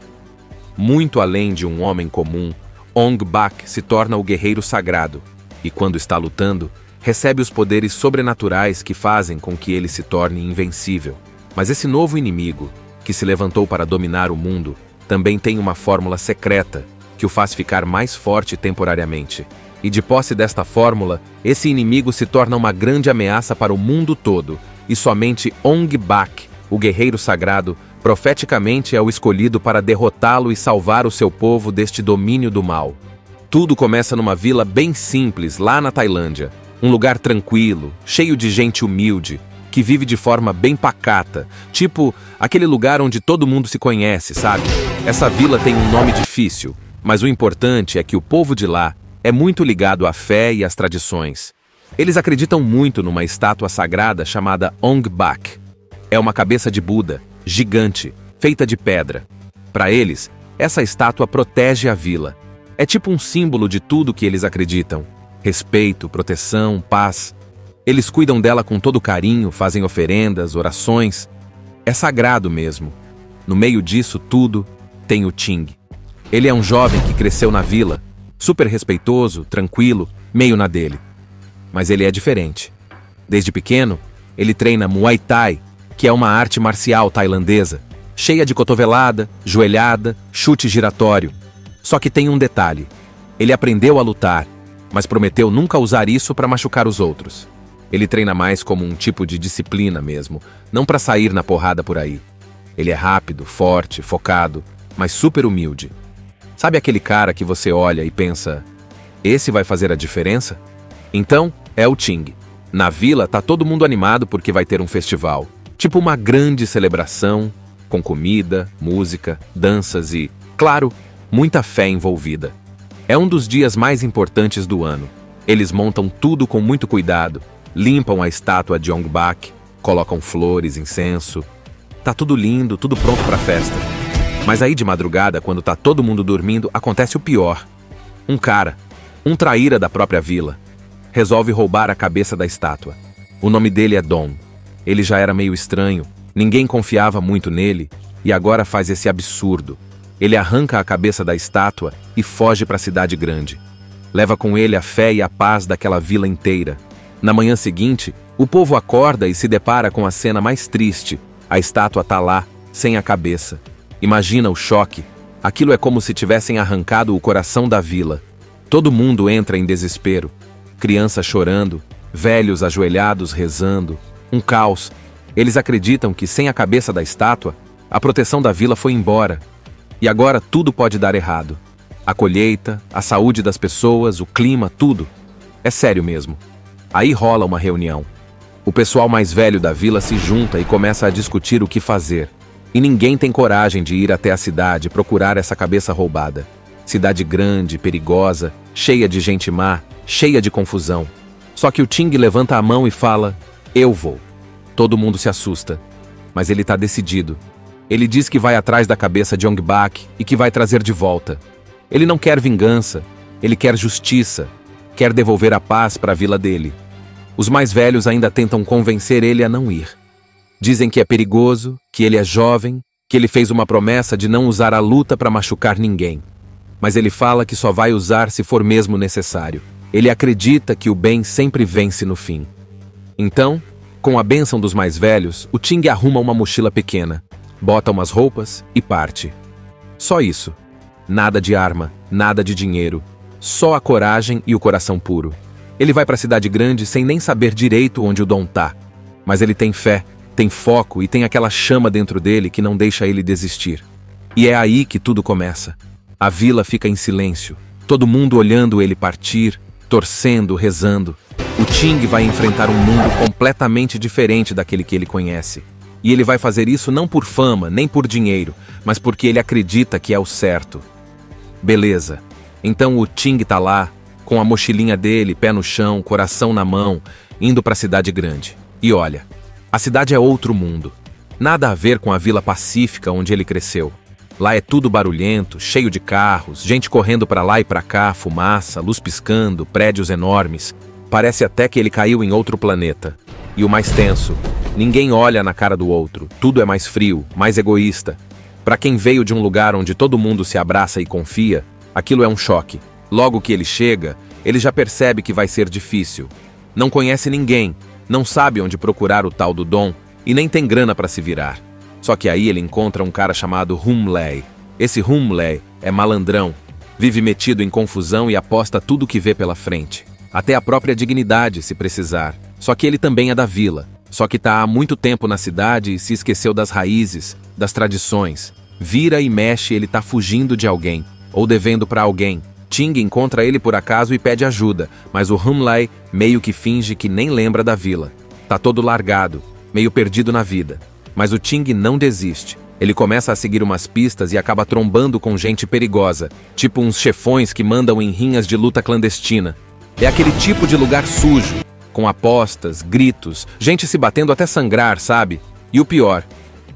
Muito além de um homem comum, Ong Bak se torna o guerreiro sagrado e, quando está lutando, recebe os poderes sobrenaturais que fazem com que ele se torne invencível. Mas esse novo inimigo, que se levantou para dominar o mundo, também tem uma fórmula secreta que o faz ficar mais forte temporariamente. E de posse desta fórmula, esse inimigo se torna uma grande ameaça para o mundo todo, e somente Ong Bak, o guerreiro sagrado, profeticamente é o escolhido para derrotá-lo e salvar o seu povo deste domínio do mal. Tudo começa numa vila bem simples, lá na Tailândia. Um lugar tranquilo, cheio de gente humilde, que vive de forma bem pacata, tipo aquele lugar onde todo mundo se conhece, sabe? Essa vila tem um nome difícil, mas o importante é que o povo de lá é muito ligado à fé e às tradições. Eles acreditam muito numa estátua sagrada chamada Ong Bak. É uma cabeça de Buda, gigante, feita de pedra. Para eles, essa estátua protege a vila. É tipo um símbolo de tudo que eles acreditam. Respeito, proteção, paz. Eles cuidam dela com todo carinho, fazem oferendas, orações. É sagrado mesmo. No meio disso tudo, tem o Ting. Ele é um jovem que cresceu na vila, super respeitoso, tranquilo, meio na dele. mas ele é diferente. Desde pequeno, ele treina Muay Thai, que é uma arte marcial tailandesa, cheia de cotovelada, joelhada, chute giratório. Só que tem um detalhe: ele aprendeu a lutar, mas prometeu nunca usar isso para machucar os outros. Ele treina mais como um tipo de disciplina mesmo, não para sair na porrada por aí. Ele é rápido, forte, focado, mas super humilde. Sabe aquele cara que você olha e pensa, esse vai fazer a diferença? Então, é o Ting. Na vila tá todo mundo animado porque vai ter um festival. Tipo uma grande celebração, com comida, música, danças e, claro, muita fé envolvida. É um dos dias mais importantes do ano. Eles montam tudo com muito cuidado, limpam a estátua de Ong Bak, colocam flores, incenso. Tá tudo lindo, tudo pronto pra festa. Mas aí de madrugada, quando tá todo mundo dormindo, acontece o pior. Um cara, um traíra da própria vila, resolve roubar a cabeça da estátua. O nome dele é Dom. Ele já era meio estranho, ninguém confiava muito nele, e agora faz esse absurdo. Ele arranca a cabeça da estátua e foge para a cidade grande. Leva com ele a fé e a paz daquela vila inteira. Na manhã seguinte, o povo acorda e se depara com a cena mais triste. A estátua tá lá, sem a cabeça. Imagina o choque. Aquilo é como se tivessem arrancado o coração da vila. Todo mundo entra em desespero. Crianças chorando, velhos ajoelhados rezando. Um caos. Eles acreditam que sem a cabeça da estátua, a proteção da vila foi embora. E agora tudo pode dar errado. A colheita, a saúde das pessoas, o clima, tudo. É sério mesmo. Aí rola uma reunião. O pessoal mais velho da vila se junta e começa a discutir o que fazer. E ninguém tem coragem de ir até a cidade procurar essa cabeça roubada. Cidade grande, perigosa, cheia de gente má, cheia de confusão. Só que o Ting levanta a mão e fala, eu vou. Todo mundo se assusta, mas ele tá decidido. Ele diz que vai atrás da cabeça de Ong Bak e que vai trazer de volta. Ele não quer vingança, ele quer justiça, quer devolver a paz para a vila dele. Os mais velhos ainda tentam convencer ele a não ir. Dizem que é perigoso, que ele é jovem, que ele fez uma promessa de não usar a luta para machucar ninguém. Mas ele fala que só vai usar se for mesmo necessário. Ele acredita que o bem sempre vence no fim. Então, com a bênção dos mais velhos, o Ting arruma uma mochila pequena, bota umas roupas e parte. Só isso. Nada de arma, nada de dinheiro. Só a coragem e o coração puro. Ele vai para a cidade grande sem nem saber direito onde o Dom tá. Mas ele tem fé, tem foco e tem aquela chama dentro dele que não deixa ele desistir. E é aí que tudo começa. A vila fica em silêncio, todo mundo olhando ele partir, torcendo, rezando. O Ting vai enfrentar um mundo completamente diferente daquele que ele conhece. E ele vai fazer isso não por fama, nem por dinheiro, mas porque ele acredita que é o certo. Beleza. Então o Ting tá lá, com a mochilinha dele, pé no chão, coração na mão, indo para a cidade grande. E olha, a cidade é outro mundo. Nada a ver com a vila pacífica onde ele cresceu. Lá é tudo barulhento, cheio de carros, gente correndo para lá e para cá, fumaça, luz piscando, prédios enormes. Parece até que ele caiu em outro planeta. E o mais tenso, ninguém olha na cara do outro, tudo é mais frio, mais egoísta. Para quem veio de um lugar onde todo mundo se abraça e confia, aquilo é um choque. Logo que ele chega, ele já percebe que vai ser difícil. Não conhece ninguém, não sabe onde procurar o tal do Dom e nem tem grana para se virar. Só que aí ele encontra um cara chamado Hum Lei. Esse Hum Lei é malandrão, vive metido em confusão e aposta tudo que vê pela frente. Até a própria dignidade, se precisar. Só que ele também é da vila. Só que tá há muito tempo na cidade e se esqueceu das raízes, das tradições. Vira e mexe, ele tá fugindo de alguém, ou devendo para alguém. Ting encontra ele por acaso e pede ajuda, mas o Hum Lei meio que finge que nem lembra da vila. Tá todo largado, meio perdido na vida. Mas o Ting não desiste. Ele começa a seguir umas pistas e acaba trombando com gente perigosa, tipo uns chefões que mandam em rinhas de luta clandestina. É aquele tipo de lugar sujo, com apostas, gritos, gente se batendo até sangrar, sabe? E o pior,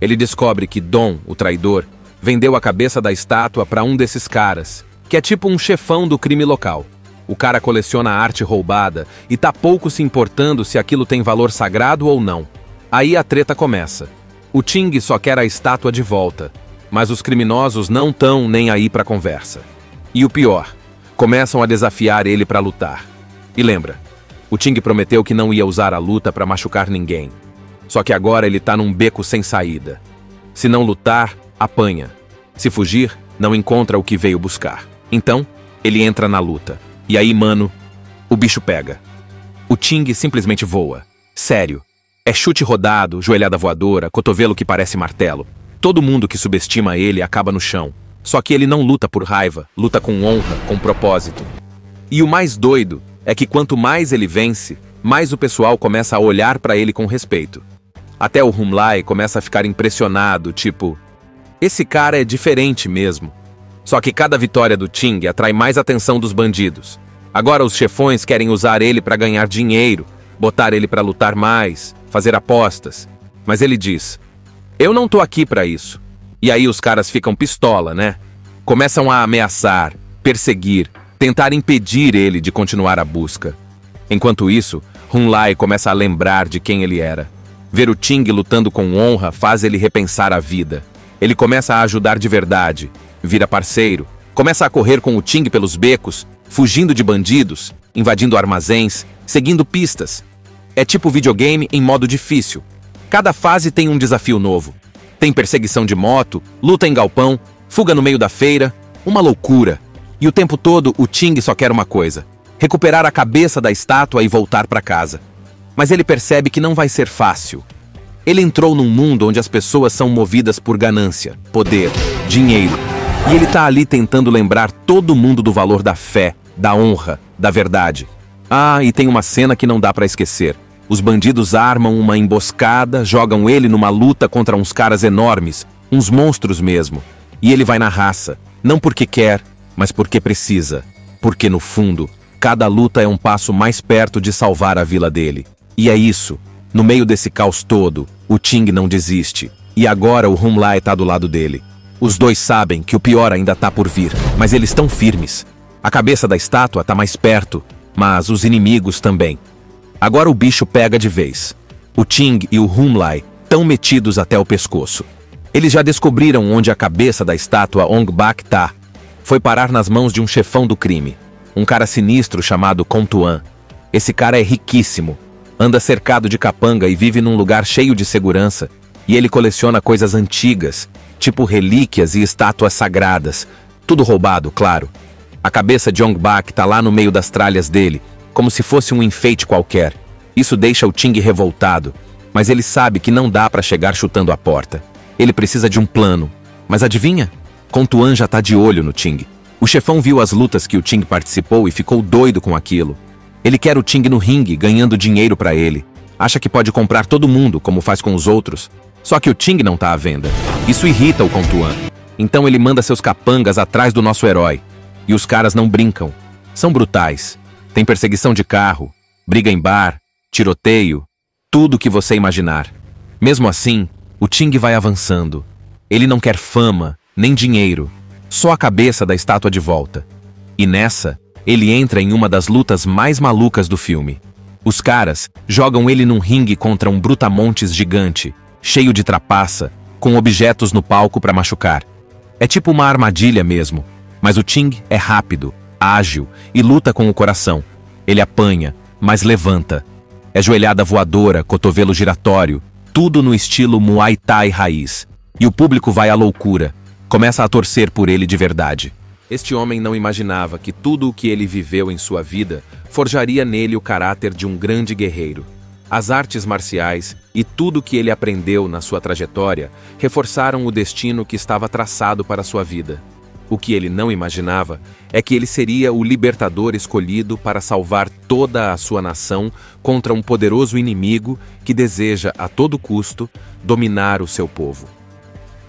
ele descobre que Dom, o traidor, vendeu a cabeça da estátua para um desses caras, que é tipo um chefão do crime local. O cara coleciona arte roubada e tá pouco se importando se aquilo tem valor sagrado ou não. Aí a treta começa. O Ting só quer a estátua de volta, mas os criminosos não tão nem aí pra conversa. E o pior, começam a desafiar ele pra lutar. E lembra, O Ting prometeu que não ia usar a luta para machucar ninguém. Só que agora ele tá num beco sem saída. Se não lutar, apanha. Se fugir, não encontra o que veio buscar. Então, ele entra na luta. E aí, mano, o bicho pega. O Ting simplesmente voa. Sério. É chute rodado, joelhada voadora, cotovelo que parece martelo. Todo mundo que subestima ele acaba no chão. Só que ele não luta por raiva, luta com honra, com propósito. E o mais doido é que quanto mais ele vence, mais o pessoal começa a olhar pra ele com respeito. Até o Humlai começa a ficar impressionado, tipo, esse cara é diferente mesmo. Só que cada vitória do Ting atrai mais atenção dos bandidos. Agora os chefões querem usar ele pra ganhar dinheiro, botar ele pra lutar mais, fazer apostas. Mas ele diz, eu não tô aqui pra isso. E aí os caras ficam pistola, né? Começam a ameaçar, perseguir, tentar impedir ele de continuar a busca. Enquanto isso, Humlai começa a lembrar de quem ele era. Ver o Ting lutando com honra faz ele repensar a vida. Ele começa a ajudar de verdade, vira parceiro, começa a correr com o Ting pelos becos, fugindo de bandidos, invadindo armazéns, seguindo pistas. É tipo videogame em modo difícil. Cada fase tem um desafio novo. Tem perseguição de moto, luta em galpão, fuga no meio da feira, uma loucura. E o tempo todo o Ting só quer uma coisa: recuperar a cabeça da estátua e voltar para casa. Mas ele percebe que não vai ser fácil. Ele entrou num mundo onde as pessoas são movidas por ganância, poder, dinheiro. E ele tá ali tentando lembrar todo mundo do valor da fé, da honra, da verdade. Ah, e tem uma cena que não dá pra esquecer. Os bandidos armam uma emboscada, jogam ele numa luta contra uns caras enormes, uns monstros mesmo. E ele vai na raça, não porque quer, mas porque precisa. Porque no fundo, cada luta é um passo mais perto de salvar a vila dele. E é isso. No meio desse caos todo, o Ting não desiste. E agora o Humlai tá do lado dele. Os dois sabem que o pior ainda tá por vir, mas eles estão firmes. A cabeça da estátua tá mais perto, mas os inimigos também. Agora o bicho pega de vez. O Ting e o Humlai estão metidos até o pescoço. Eles já descobriram onde a cabeça da estátua Ong Bak tá. Foi parar nas mãos de um chefão do crime. Um cara sinistro chamado Contuan. Esse cara é riquíssimo. Anda cercado de capanga e vive num lugar cheio de segurança. E ele coleciona coisas antigas, tipo relíquias e estátuas sagradas. Tudo roubado, claro. A cabeça de Ong Bak tá lá no meio das tralhas dele, como se fosse um enfeite qualquer. Isso deixa o Ting revoltado, mas ele sabe que não dá pra chegar chutando a porta. Ele precisa de um plano. Mas adivinha? Contuan já tá de olho no Ting. O chefão viu as lutas que o Ting participou e ficou doido com aquilo. Ele quer o Ting no ringue, ganhando dinheiro pra ele. Acha que pode comprar todo mundo, como faz com os outros. Só que o Ting não tá à venda. Isso irrita o Contuan. Então ele manda seus capangas atrás do nosso herói. E os caras não brincam. São brutais. Tem perseguição de carro, briga em bar, tiroteio, tudo que você imaginar. Mesmo assim, o Ting vai avançando. Ele não quer fama, nem dinheiro, só a cabeça da estátua de volta. E nessa, ele entra em uma das lutas mais malucas do filme. Os caras jogam ele num ringue contra um brutamontes gigante, cheio de trapaça, com objetos no palco para machucar. É tipo uma armadilha mesmo, mas o Ting é rápido, ágil e luta com o coração. Ele apanha, mas levanta. É joelhada voadora, cotovelo giratório, tudo no estilo Muay Thai raiz. E o público vai à loucura, começa a torcer por ele de verdade. Este homem não imaginava que tudo o que ele viveu em sua vida forjaria nele o caráter de um grande guerreiro. As artes marciais e tudo o que ele aprendeu na sua trajetória reforçaram o destino que estava traçado para sua vida. O que ele não imaginava é que ele seria o libertador escolhido para salvar toda a sua nação contra um poderoso inimigo que deseja, a todo custo, dominar o seu povo.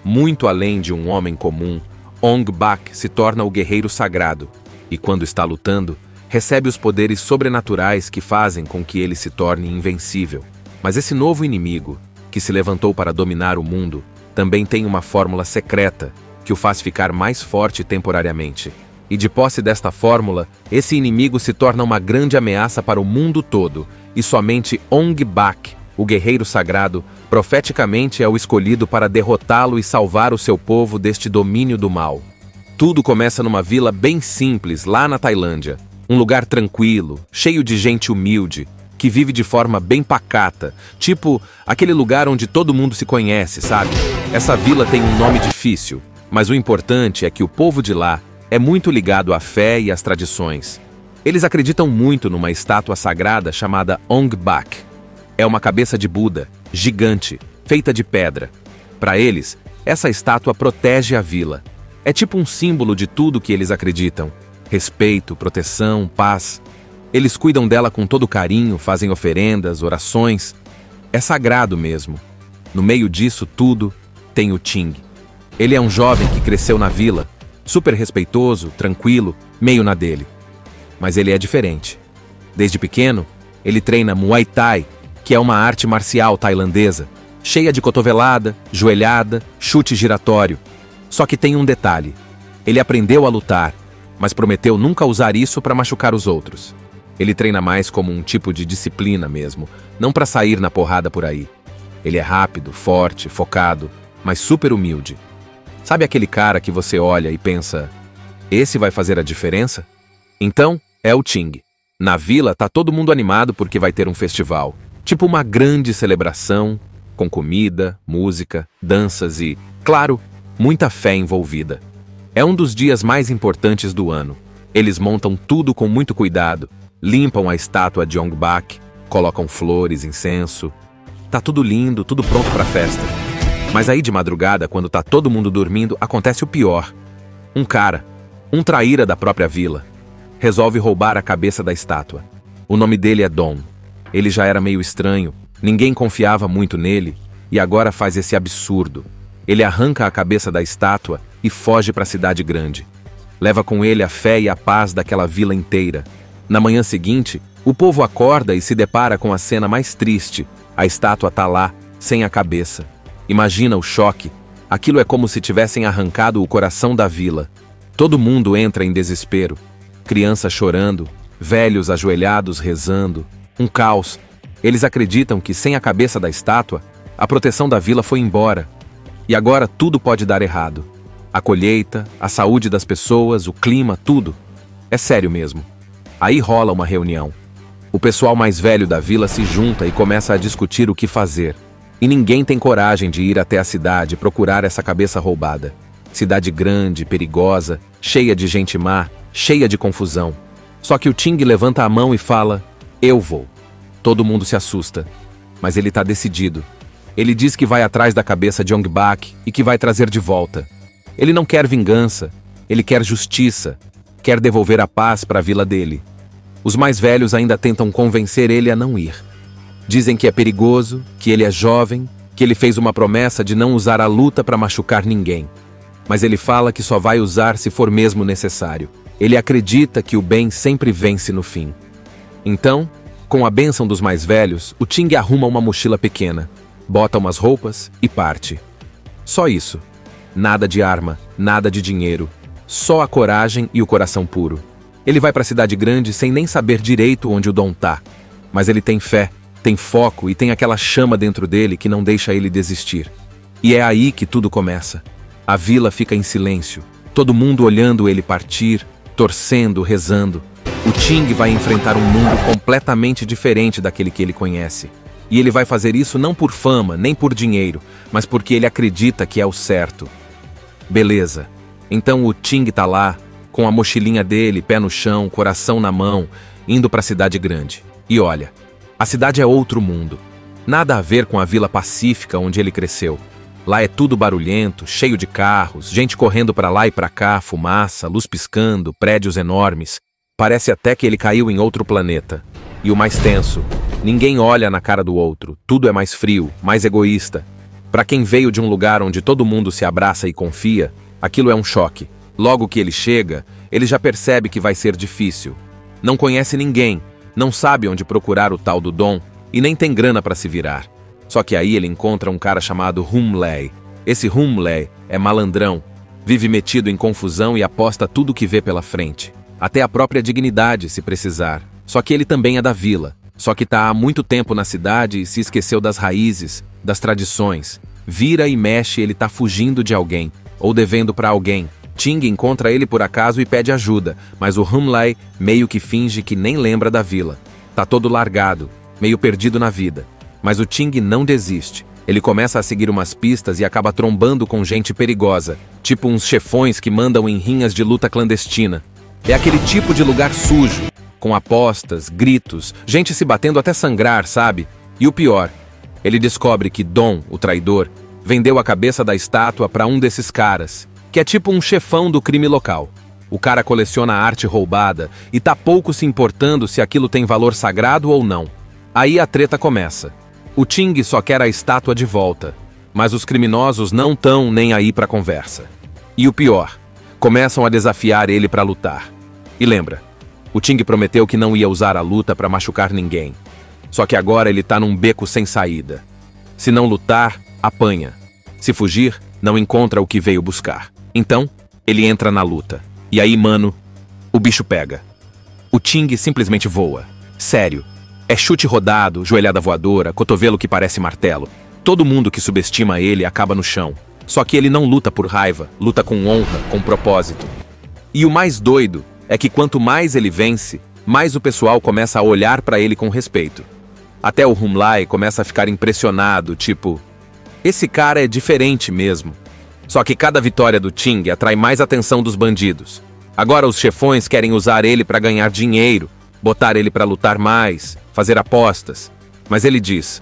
Muito além de um homem comum, Ong Bak se torna o guerreiro sagrado e, quando está lutando, recebe os poderes sobrenaturais que fazem com que ele se torne invencível. Mas esse novo inimigo, que se levantou para dominar o mundo, também tem uma fórmula secreta que o faz ficar mais forte temporariamente. E de posse desta fórmula, esse inimigo se torna uma grande ameaça para o mundo todo, e somente Ong Bak, o guerreiro sagrado, profeticamente é o escolhido para derrotá-lo e salvar o seu povo deste domínio do mal. Tudo começa numa vila bem simples, lá na Tailândia. Um lugar tranquilo, cheio de gente humilde, que vive de forma bem pacata, tipo aquele lugar onde todo mundo se conhece, sabe? Essa vila tem um nome difícil, mas o importante é que o povo de lá é muito ligado à fé e às tradições. Eles acreditam muito numa estátua sagrada chamada Ong Bak. É uma cabeça de Buda, gigante, feita de pedra. Para eles, essa estátua protege a vila. É tipo um símbolo de tudo que eles acreditam. Respeito, proteção, paz. Eles cuidam dela com todo carinho, fazem oferendas, orações. É sagrado mesmo. No meio disso tudo, tem o Ting. Ele é um jovem que cresceu na vila, super respeitoso, tranquilo, meio na dele. Mas ele é diferente. Desde pequeno, ele treina Muay Thai, que é uma arte marcial tailandesa, cheia de cotovelada, joelhada, chute giratório. Só que tem um detalhe. Ele aprendeu a lutar, mas prometeu nunca usar isso para machucar os outros. Ele treina mais como um tipo de disciplina mesmo, não para sair na porrada por aí. Ele é rápido, forte, focado, mas super humilde. Sabe aquele cara que você olha e pensa, esse vai fazer a diferença? Então, é o Ting. Na vila tá todo mundo animado porque vai ter um festival. Tipo uma grande celebração, com comida, música, danças e, claro, muita fé envolvida. É um dos dias mais importantes do ano. Eles montam tudo com muito cuidado, limpam a estátua de Ong Bak, colocam flores, incenso. Tá tudo lindo, tudo pronto para a festa. Mas aí de madrugada, quando tá todo mundo dormindo, acontece o pior. Um cara, um traíra da própria vila, resolve roubar a cabeça da estátua. O nome dele é Dom. Ele já era meio estranho, ninguém confiava muito nele, e agora faz esse absurdo. Ele arranca a cabeça da estátua e foge para a cidade grande. Leva com ele a fé e a paz daquela vila inteira. Na manhã seguinte, o povo acorda e se depara com a cena mais triste. A estátua tá lá, sem a cabeça. Imagina o choque. Aquilo é como se tivessem arrancado o coração da vila. Todo mundo entra em desespero. Crianças chorando, velhos ajoelhados rezando. Um caos. Eles acreditam que sem a cabeça da estátua, a proteção da vila foi embora. E agora tudo pode dar errado. A colheita, a saúde das pessoas, o clima, tudo. É sério mesmo. Aí rola uma reunião. O pessoal mais velho da vila se junta e começa a discutir o que fazer. E ninguém tem coragem de ir até a cidade procurar essa cabeça roubada. Cidade grande, perigosa, cheia de gente má, cheia de confusão. Só que o Ting levanta a mão e fala, eu vou. Todo mundo se assusta. Mas ele tá decidido. Ele diz que vai atrás da cabeça de Ong Bak e que vai trazer de volta. Ele não quer vingança, ele quer justiça, quer devolver a paz para a vila dele. Os mais velhos ainda tentam convencer ele a não ir. Dizem que é perigoso, que ele é jovem, que ele fez uma promessa de não usar a luta para machucar ninguém. Mas ele fala que só vai usar se for mesmo necessário. Ele acredita que o bem sempre vence no fim. Então, com a bênção dos mais velhos, o Ting arruma uma mochila pequena, bota umas roupas e parte. Só isso. Nada de arma, nada de dinheiro. Só a coragem e o coração puro. Ele vai para a cidade grande sem nem saber direito onde o Dom tá. Mas ele tem fé, tem foco e tem aquela chama dentro dele que não deixa ele desistir. E é aí que tudo começa. A vila fica em silêncio. Todo mundo olhando ele partir, torcendo, rezando. O Ting vai enfrentar um mundo completamente diferente daquele que ele conhece. E ele vai fazer isso não por fama, nem por dinheiro, mas porque ele acredita que é o certo. Beleza. Então o Ting tá lá, com a mochilinha dele, pé no chão, coração na mão, indo para a cidade grande. E olha, a cidade é outro mundo. Nada a ver com a vila pacífica onde ele cresceu. Lá é tudo barulhento, cheio de carros, gente correndo para lá e para cá, fumaça, luz piscando, prédios enormes. Parece até que ele caiu em outro planeta. E o mais tenso, ninguém olha na cara do outro, tudo é mais frio, mais egoísta. Para quem veio de um lugar onde todo mundo se abraça e confia, aquilo é um choque. Logo que ele chega, ele já percebe que vai ser difícil. Não conhece ninguém, não sabe onde procurar o tal do Dom e nem tem grana para se virar. Só que aí ele encontra um cara chamado Hum Lei. Esse Hum Lei é malandrão, vive metido em confusão e aposta tudo que vê pela frente. Até a própria dignidade, se precisar. Só que ele também é da vila. Só que tá há muito tempo na cidade e se esqueceu das raízes, das tradições. Vira e mexe, ele tá fugindo de alguém, ou devendo para alguém. Ting encontra ele por acaso e pede ajuda, mas o Humlai meio que finge que nem lembra da vila. Tá todo largado, meio perdido na vida. Mas o Ting não desiste. Ele começa a seguir umas pistas e acaba trombando com gente perigosa, tipo uns chefões que mandam em rinhas de luta clandestina. É aquele tipo de lugar sujo, com apostas, gritos, gente se batendo até sangrar, sabe? E o pior, ele descobre que Dom, o traidor, vendeu a cabeça da estátua para um desses caras, que é tipo um chefão do crime local. O cara coleciona arte roubada e tá pouco se importando se aquilo tem valor sagrado ou não. Aí a treta começa. O Ting só quer a estátua de volta, mas os criminosos não tão nem aí pra conversa. E o pior, começam a desafiar ele pra lutar. E lembra, o Ting prometeu que não ia usar a luta pra machucar ninguém. Só que agora ele tá num beco sem saída. Se não lutar, apanha. Se fugir, não encontra o que veio buscar. Então, ele entra na luta. E aí, mano, o bicho pega. O Ting simplesmente voa. Sério. É chute rodado, joelhada voadora, cotovelo que parece martelo. Todo mundo que subestima ele acaba no chão. Só que ele não luta por raiva, luta com honra, com propósito. E o mais doido é que quanto mais ele vence, mais o pessoal começa a olhar pra ele com respeito. Até o Humlai começa a ficar impressionado, tipo, esse cara é diferente mesmo. Só que cada vitória do Ting atrai mais atenção dos bandidos. Agora os chefões querem usar ele pra ganhar dinheiro, botar ele pra lutar mais, fazer apostas. Mas ele diz,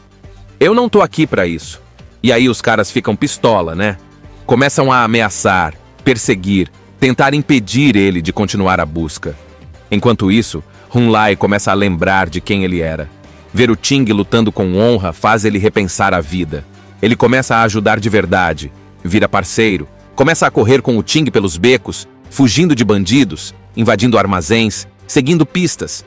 eu não tô aqui pra isso. E aí os caras ficam pistola, né? Começam a ameaçar, perseguir, tentar impedir ele de continuar a busca. Enquanto isso, Humlai começa a lembrar de quem ele era. Ver o Ting lutando com honra faz ele repensar a vida. Ele começa a ajudar de verdade, vira parceiro, começa a correr com o Ting pelos becos, fugindo de bandidos, invadindo armazéns, seguindo pistas.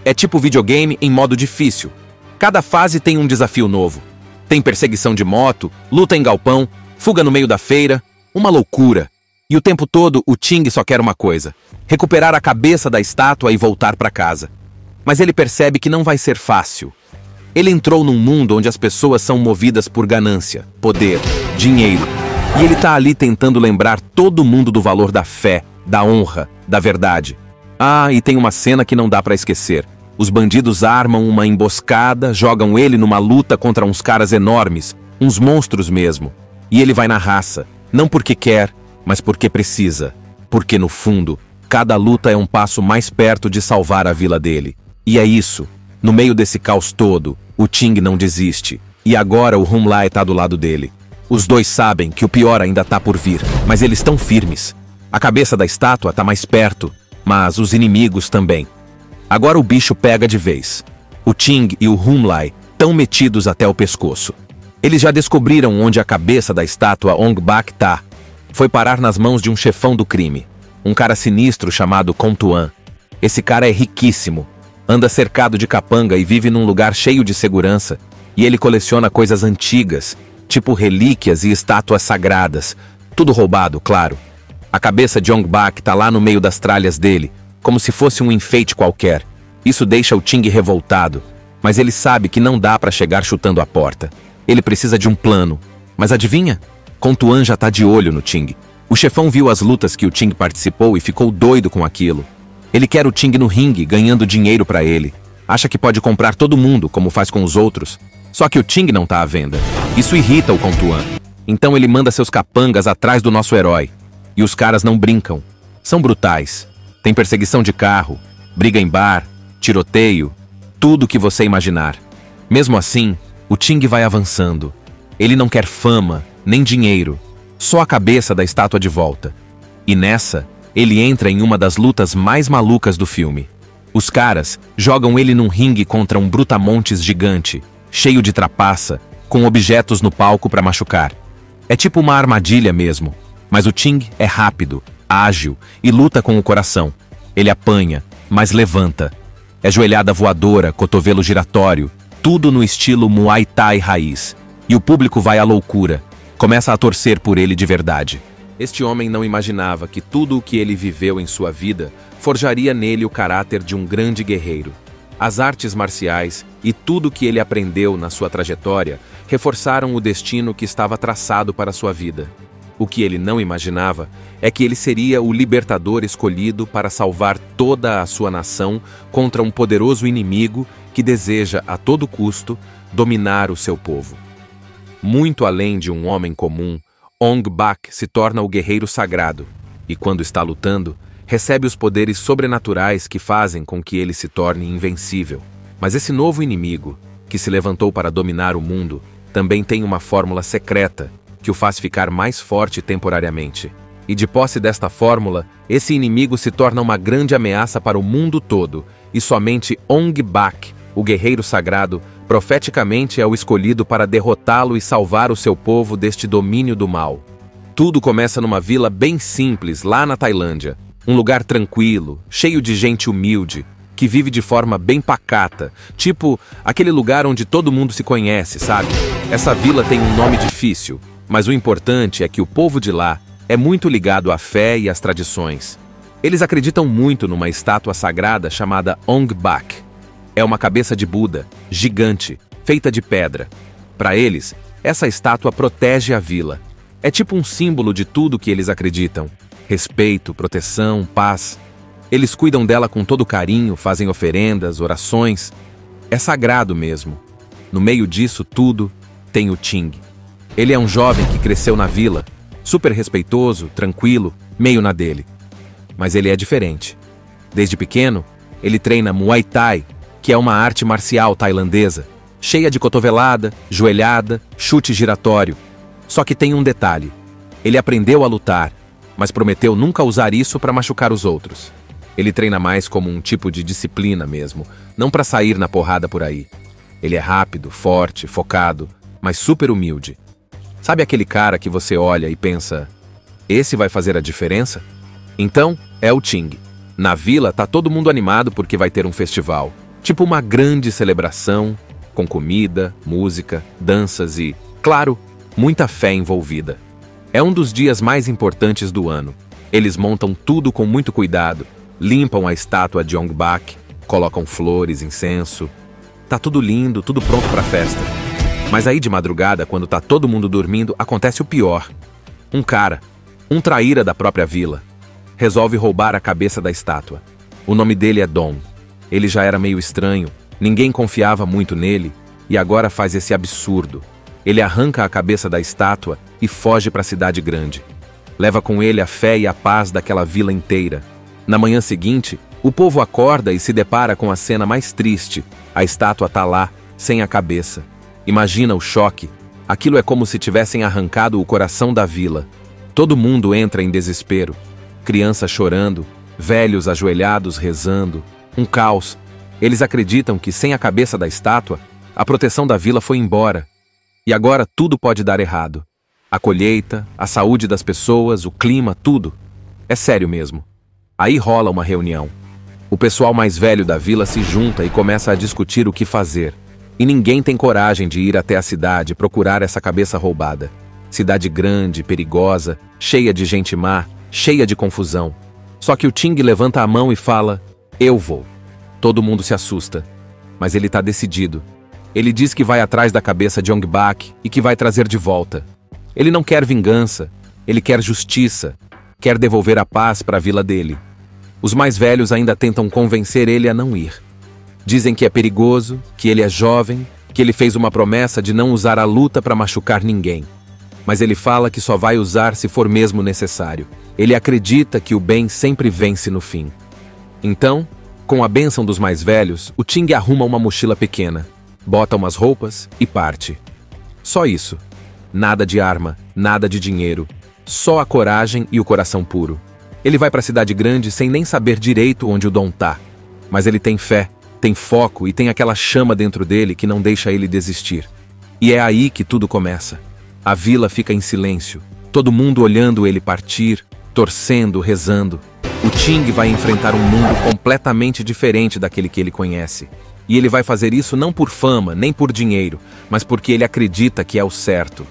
É tipo videogame em modo difícil. Cada fase tem um desafio novo. Tem perseguição de moto, luta em galpão, fuga no meio da feira, uma loucura. E o tempo todo o Ting só quer uma coisa: recuperar a cabeça da estátua e voltar para casa. Mas ele percebe que não vai ser fácil. Ele entrou num mundo onde as pessoas são movidas por ganância, poder, dinheiro. E ele tá ali tentando lembrar todo mundo do valor da fé, da honra, da verdade. Ah, e tem uma cena que não dá pra esquecer. Os bandidos armam uma emboscada, jogam ele numa luta contra uns caras enormes, uns monstros mesmo. E ele vai na raça, não porque quer, mas porque precisa. Porque no fundo, cada luta é um passo mais perto de salvar a vila dele. E é isso. No meio desse caos todo, o Ting não desiste. E agora o Humlai tá do lado dele. Os dois sabem que o pior ainda tá por vir, mas eles estão firmes. A cabeça da estátua tá mais perto, mas os inimigos também. Agora o bicho pega de vez. O Ting e o Humlai tão metidos até o pescoço. Eles já descobriram onde a cabeça da estátua Ong Bak tá. Foi parar nas mãos de um chefão do crime. Um cara sinistro chamado Contuan. Esse cara é riquíssimo. Anda cercado de capanga e vive num lugar cheio de segurança. E ele coleciona coisas antigas, tipo relíquias e estátuas sagradas. Tudo roubado, claro. A cabeça de Ong Bak tá lá no meio das tralhas dele, como se fosse um enfeite qualquer. Isso deixa o Ting revoltado, mas ele sabe que não dá pra chegar chutando a porta. Ele precisa de um plano. Mas adivinha? Contuan já tá de olho no Ting. O chefão viu as lutas que o Ting participou e ficou doido com aquilo. Ele quer o Ting no ringue, ganhando dinheiro pra ele. Acha que pode comprar todo mundo, como faz com os outros. Só que o Ting não tá à venda. Isso irrita o Contuan. Então ele manda seus capangas atrás do nosso herói. E os caras não brincam. São brutais. Tem perseguição de carro, briga em bar, tiroteio, tudo que você imaginar. Mesmo assim, o Ting vai avançando. Ele não quer fama, nem dinheiro. Só a cabeça da estátua de volta. E nessa, ele entra em uma das lutas mais malucas do filme. Os caras jogam ele num ringue contra um brutamontes gigante, cheio de trapaça, com objetos no palco para machucar. É tipo uma armadilha mesmo, mas o Ting é rápido, ágil e luta com o coração. Ele apanha, mas levanta. É joelhada voadora, cotovelo giratório, tudo no estilo Muay Thai raiz. E o público vai à loucura, começa a torcer por ele de verdade. Este homem não imaginava que tudo o que ele viveu em sua vida forjaria nele o caráter de um grande guerreiro. As artes marciais e tudo o que ele aprendeu na sua trajetória reforçaram o destino que estava traçado para sua vida. O que ele não imaginava é que ele seria o libertador escolhido para salvar toda a sua nação contra um poderoso inimigo que deseja, a todo custo, dominar o seu povo. Muito além de um homem comum, Ong Bak se torna o guerreiro sagrado e, quando está lutando, recebe os poderes sobrenaturais que fazem com que ele se torne invencível. Mas esse novo inimigo, que se levantou para dominar o mundo, também tem uma fórmula secreta que o faz ficar mais forte temporariamente. E de posse desta fórmula, esse inimigo se torna uma grande ameaça para o mundo todo, e somente Ong Bak, o guerreiro sagrado, profeticamente é o escolhido para derrotá-lo e salvar o seu povo deste domínio do mal. Tudo começa numa vila bem simples, lá na Tailândia. Um lugar tranquilo, cheio de gente humilde, que vive de forma bem pacata, tipo aquele lugar onde todo mundo se conhece, sabe? Essa vila tem um nome difícil, mas o importante é que o povo de lá é muito ligado à fé e às tradições. Eles acreditam muito numa estátua sagrada chamada Ong Bak. É uma cabeça de Buda, gigante, feita de pedra. Para eles, essa estátua protege a vila. É tipo um símbolo de tudo que eles acreditam. Respeito, proteção, paz. Eles cuidam dela com todo carinho, fazem oferendas, orações. É sagrado mesmo. No meio disso tudo, tem o Ting. Ele é um jovem que cresceu na vila, super respeitoso, tranquilo, meio na dele. Mas ele é diferente. Desde pequeno, ele treina Muay Thai, que é uma arte marcial tailandesa, cheia de cotovelada, joelhada, chute giratório. Só que tem um detalhe. Ele aprendeu a lutar, mas prometeu nunca usar isso para machucar os outros. Ele treina mais como um tipo de disciplina mesmo, não para sair na porrada por aí. Ele é rápido, forte, focado, mas super humilde. Sabe aquele cara que você olha e pensa, esse vai fazer a diferença? Então, é o Ting. Na vila tá todo mundo animado porque vai ter um festival, tipo uma grande celebração, com comida, música, danças e, claro, muita fé envolvida. É um dos dias mais importantes do ano. Eles montam tudo com muito cuidado, limpam a estátua de Ong Bak, colocam flores, incenso. Tá tudo lindo, tudo pronto para a festa. Mas aí de madrugada, quando tá todo mundo dormindo, acontece o pior. Um cara, um traíra da própria vila, resolve roubar a cabeça da estátua. O nome dele é Dom. Ele já era meio estranho, ninguém confiava muito nele, e agora faz esse absurdo. Ele arranca a cabeça da estátua e foge para a cidade grande. Leva com ele a fé e a paz daquela vila inteira. Na manhã seguinte, o povo acorda e se depara com a cena mais triste. A estátua tá lá, sem a cabeça. Imagina o choque. Aquilo é como se tivessem arrancado o coração da vila. Todo mundo entra em desespero. Crianças chorando, velhos ajoelhados rezando. Um caos. Eles acreditam que sem a cabeça da estátua, a proteção da vila foi embora. E agora tudo pode dar errado. A colheita, a saúde das pessoas, o clima, tudo. É sério mesmo. Aí rola uma reunião. O pessoal mais velho da vila se junta e começa a discutir o que fazer. E ninguém tem coragem de ir até a cidade procurar essa cabeça roubada. Cidade grande, perigosa, cheia de gente má, cheia de confusão. Só que o Ting levanta a mão e fala, eu vou. Todo mundo se assusta. Mas ele tá decidido. Ele diz que vai atrás da cabeça de Ong Bak e que vai trazer de volta. Ele não quer vingança, ele quer justiça, quer devolver a paz para a vila dele. Os mais velhos ainda tentam convencer ele a não ir. Dizem que é perigoso, que ele é jovem, que ele fez uma promessa de não usar a luta para machucar ninguém. Mas ele fala que só vai usar se for mesmo necessário. Ele acredita que o bem sempre vence no fim. Então, com a bênção dos mais velhos, o Ting arruma uma mochila pequena, bota umas roupas e parte. Só isso. Nada de arma, nada de dinheiro. Só a coragem e o coração puro. Ele vai para a cidade grande sem nem saber direito onde o Dom tá. Mas ele tem fé, tem foco e tem aquela chama dentro dele que não deixa ele desistir. E é aí que tudo começa. A vila fica em silêncio, todo mundo olhando ele partir, torcendo, rezando. O Ting vai enfrentar um mundo completamente diferente daquele que ele conhece. E ele vai fazer isso não por fama, nem por dinheiro, mas porque ele acredita que é o certo.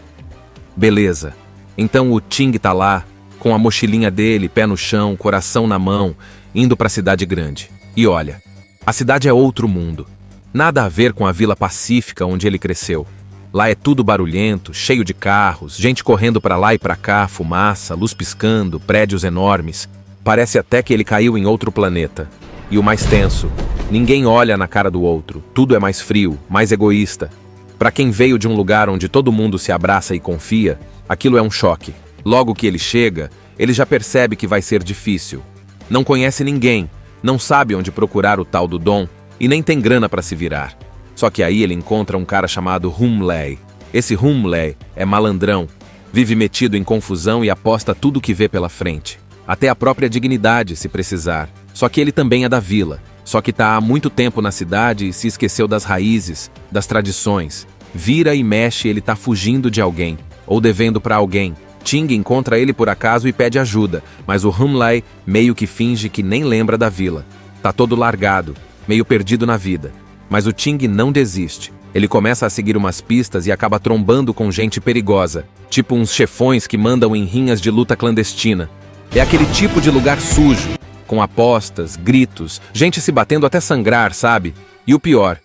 Beleza. Então o Ting tá lá, com a mochilinha dele, pé no chão, coração na mão, indo para a cidade grande. E olha, a cidade é outro mundo. Nada a ver com a vila pacífica onde ele cresceu. Lá é tudo barulhento, cheio de carros, gente correndo para lá e para cá, fumaça, luz piscando, prédios enormes. Parece até que ele caiu em outro planeta. E o mais tenso, ninguém olha na cara do outro, tudo é mais frio, mais egoísta. Para quem veio de um lugar onde todo mundo se abraça e confia, aquilo é um choque. Logo que ele chega, ele já percebe que vai ser difícil. Não conhece ninguém, não sabe onde procurar o tal do Dom e nem tem grana para se virar. Só que aí ele encontra um cara chamado Humley. Esse Humley é malandrão, vive metido em confusão e aposta tudo que vê pela frente. Até a própria dignidade, se precisar. Só que ele também é da vila. Só que tá há muito tempo na cidade e se esqueceu das raízes, das tradições. Vira e mexe, ele tá fugindo de alguém, ou devendo para alguém. Ting encontra ele por acaso e pede ajuda, mas o Humley meio que finge que nem lembra da vila. Tá todo largado, meio perdido na vida. Mas o Ting não desiste. Ele começa a seguir umas pistas e acaba trombando com gente perigosa, tipo uns chefões que mandam em rinhas de luta clandestina. É aquele tipo de lugar sujo, com apostas, gritos, gente se batendo até sangrar, sabe? E o pior,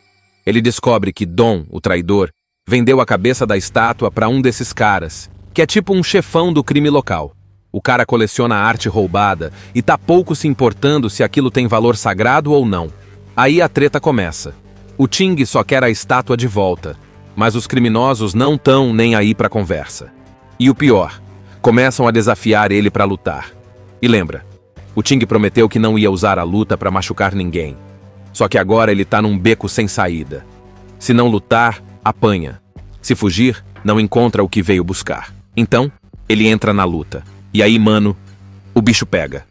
ele descobre que Dom, o traidor, vendeu a cabeça da estátua para um desses caras, que é tipo um chefão do crime local. O cara coleciona arte roubada e tá pouco se importando se aquilo tem valor sagrado ou não. Aí a treta começa. O Ting só quer a estátua de volta, mas os criminosos não tão nem aí pra conversa. E o pior, começam a desafiar ele pra lutar. E lembra, o Ting prometeu que não ia usar a luta pra machucar ninguém. Só que agora ele tá num beco sem saída. Se não lutar, apanha. Se fugir, não encontra o que veio buscar. Então, ele entra na luta. E aí, mano, o bicho pega.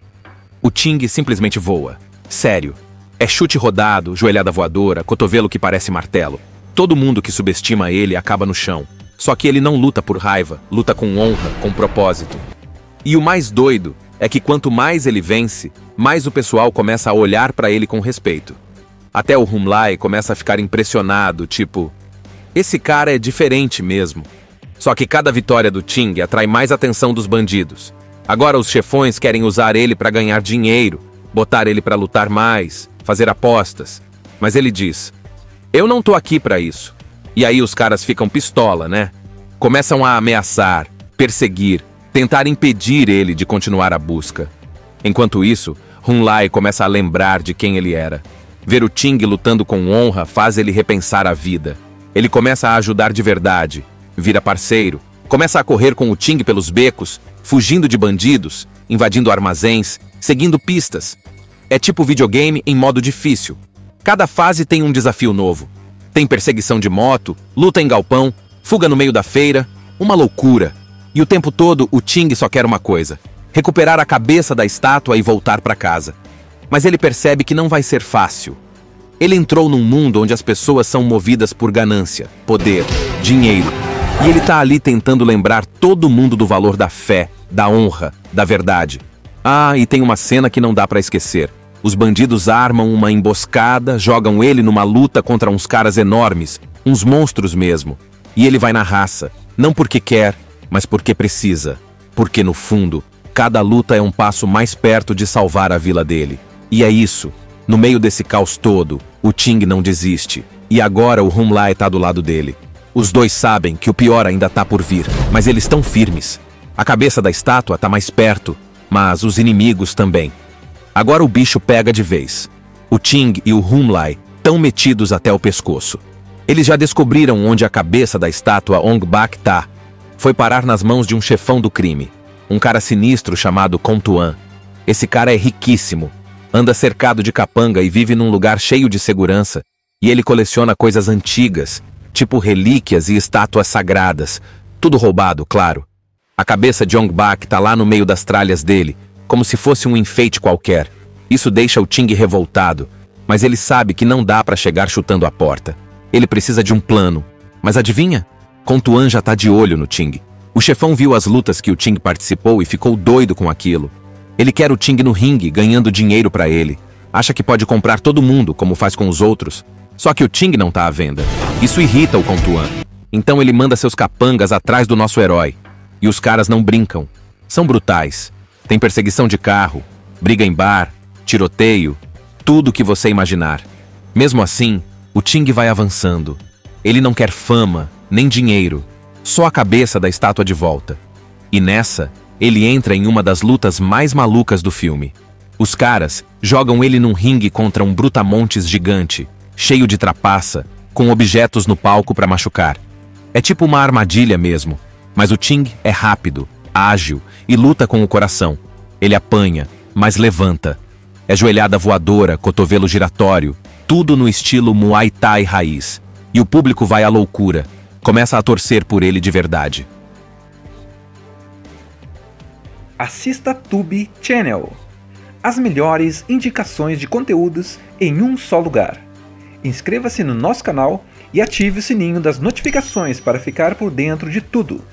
O Ting simplesmente voa. Sério. É chute rodado, joelhada voadora, cotovelo que parece martelo. Todo mundo que subestima ele acaba no chão. Só que ele não luta por raiva, luta com honra, com propósito. E o mais doido é que quanto mais ele vence, mais o pessoal começa a olhar pra ele com respeito. Até o Humley começa a ficar impressionado, tipo... Esse cara é diferente mesmo. Só que cada vitória do Ting atrai mais atenção dos bandidos. Agora os chefões querem usar ele pra ganhar dinheiro, botar ele pra lutar mais, fazer apostas. Mas ele diz, eu não tô aqui pra isso. E aí os caras ficam pistola, né? Começam a ameaçar, perseguir, tentar impedir ele de continuar a busca. Enquanto isso, Humley começa a lembrar de quem ele era. Ver o Ting lutando com honra faz ele repensar a vida. Ele começa a ajudar de verdade, vira parceiro, começa a correr com o Ting pelos becos, fugindo de bandidos, invadindo armazéns, seguindo pistas. É tipo videogame em modo difícil. Cada fase tem um desafio novo. Tem perseguição de moto, luta em galpão, fuga no meio da feira, uma loucura. E o tempo todo o Ting só quer uma coisa: recuperar a cabeça da estátua e voltar para casa. Mas ele percebe que não vai ser fácil. Ele entrou num mundo onde as pessoas são movidas por ganância, poder, dinheiro. E ele tá ali tentando lembrar todo mundo do valor da fé, da honra, da verdade. Ah, e tem uma cena que não dá pra esquecer. Os bandidos armam uma emboscada, jogam ele numa luta contra uns caras enormes, uns monstros mesmo. E ele vai na raça, não porque quer, mas porque precisa. Porque no fundo, cada luta é um passo mais perto de salvar a vila dele. E é isso. No meio desse caos todo, o Ting não desiste. E agora o Humley tá do lado dele. Os dois sabem que o pior ainda tá por vir, mas eles estão firmes. A cabeça da estátua tá mais perto, mas os inimigos também. Agora o bicho pega de vez. O Ting e o Humley tão metidos até o pescoço. Eles já descobriram onde a cabeça da estátua Ong Bak tá. Foi parar nas mãos de um chefão do crime. Um cara sinistro chamado Contuan. Esse cara é riquíssimo. Anda cercado de capanga e vive num lugar cheio de segurança. E ele coleciona coisas antigas, tipo relíquias e estátuas sagradas. Tudo roubado, claro. A cabeça de Ong Bak tá lá no meio das tralhas dele, como se fosse um enfeite qualquer. Isso deixa o Ting revoltado, mas ele sabe que não dá pra chegar chutando a porta. Ele precisa de um plano. Mas adivinha? Contuan já tá de olho no Ting. O chefão viu as lutas que o Ting participou e ficou doido com aquilo. Ele quer o Ting no ringue, ganhando dinheiro pra ele. Acha que pode comprar todo mundo, como faz com os outros. Só que o Ting não tá à venda. Isso irrita o Contuan. Então ele manda seus capangas atrás do nosso herói. E os caras não brincam. São brutais. Tem perseguição de carro, briga em bar, tiroteio, tudo o que você imaginar. Mesmo assim, o Ting vai avançando. Ele não quer fama, nem dinheiro, só a cabeça da estátua de volta. E nessa, ele entra em uma das lutas mais malucas do filme. Os caras jogam ele num ringue contra um brutamontes gigante, cheio de trapaça, com objetos no palco para machucar. É tipo uma armadilha mesmo, mas o Ting é rápido, ágil e luta com o coração. Ele apanha, mas levanta. É joelhada voadora, cotovelo giratório, tudo no estilo Muay Thai raiz. E o público vai à loucura, começa a torcer por ele de verdade. Assista Tube Channel. As melhores indicações de conteúdos em um só lugar. Inscreva-se no nosso canal e ative o sininho das notificações para ficar por dentro de tudo.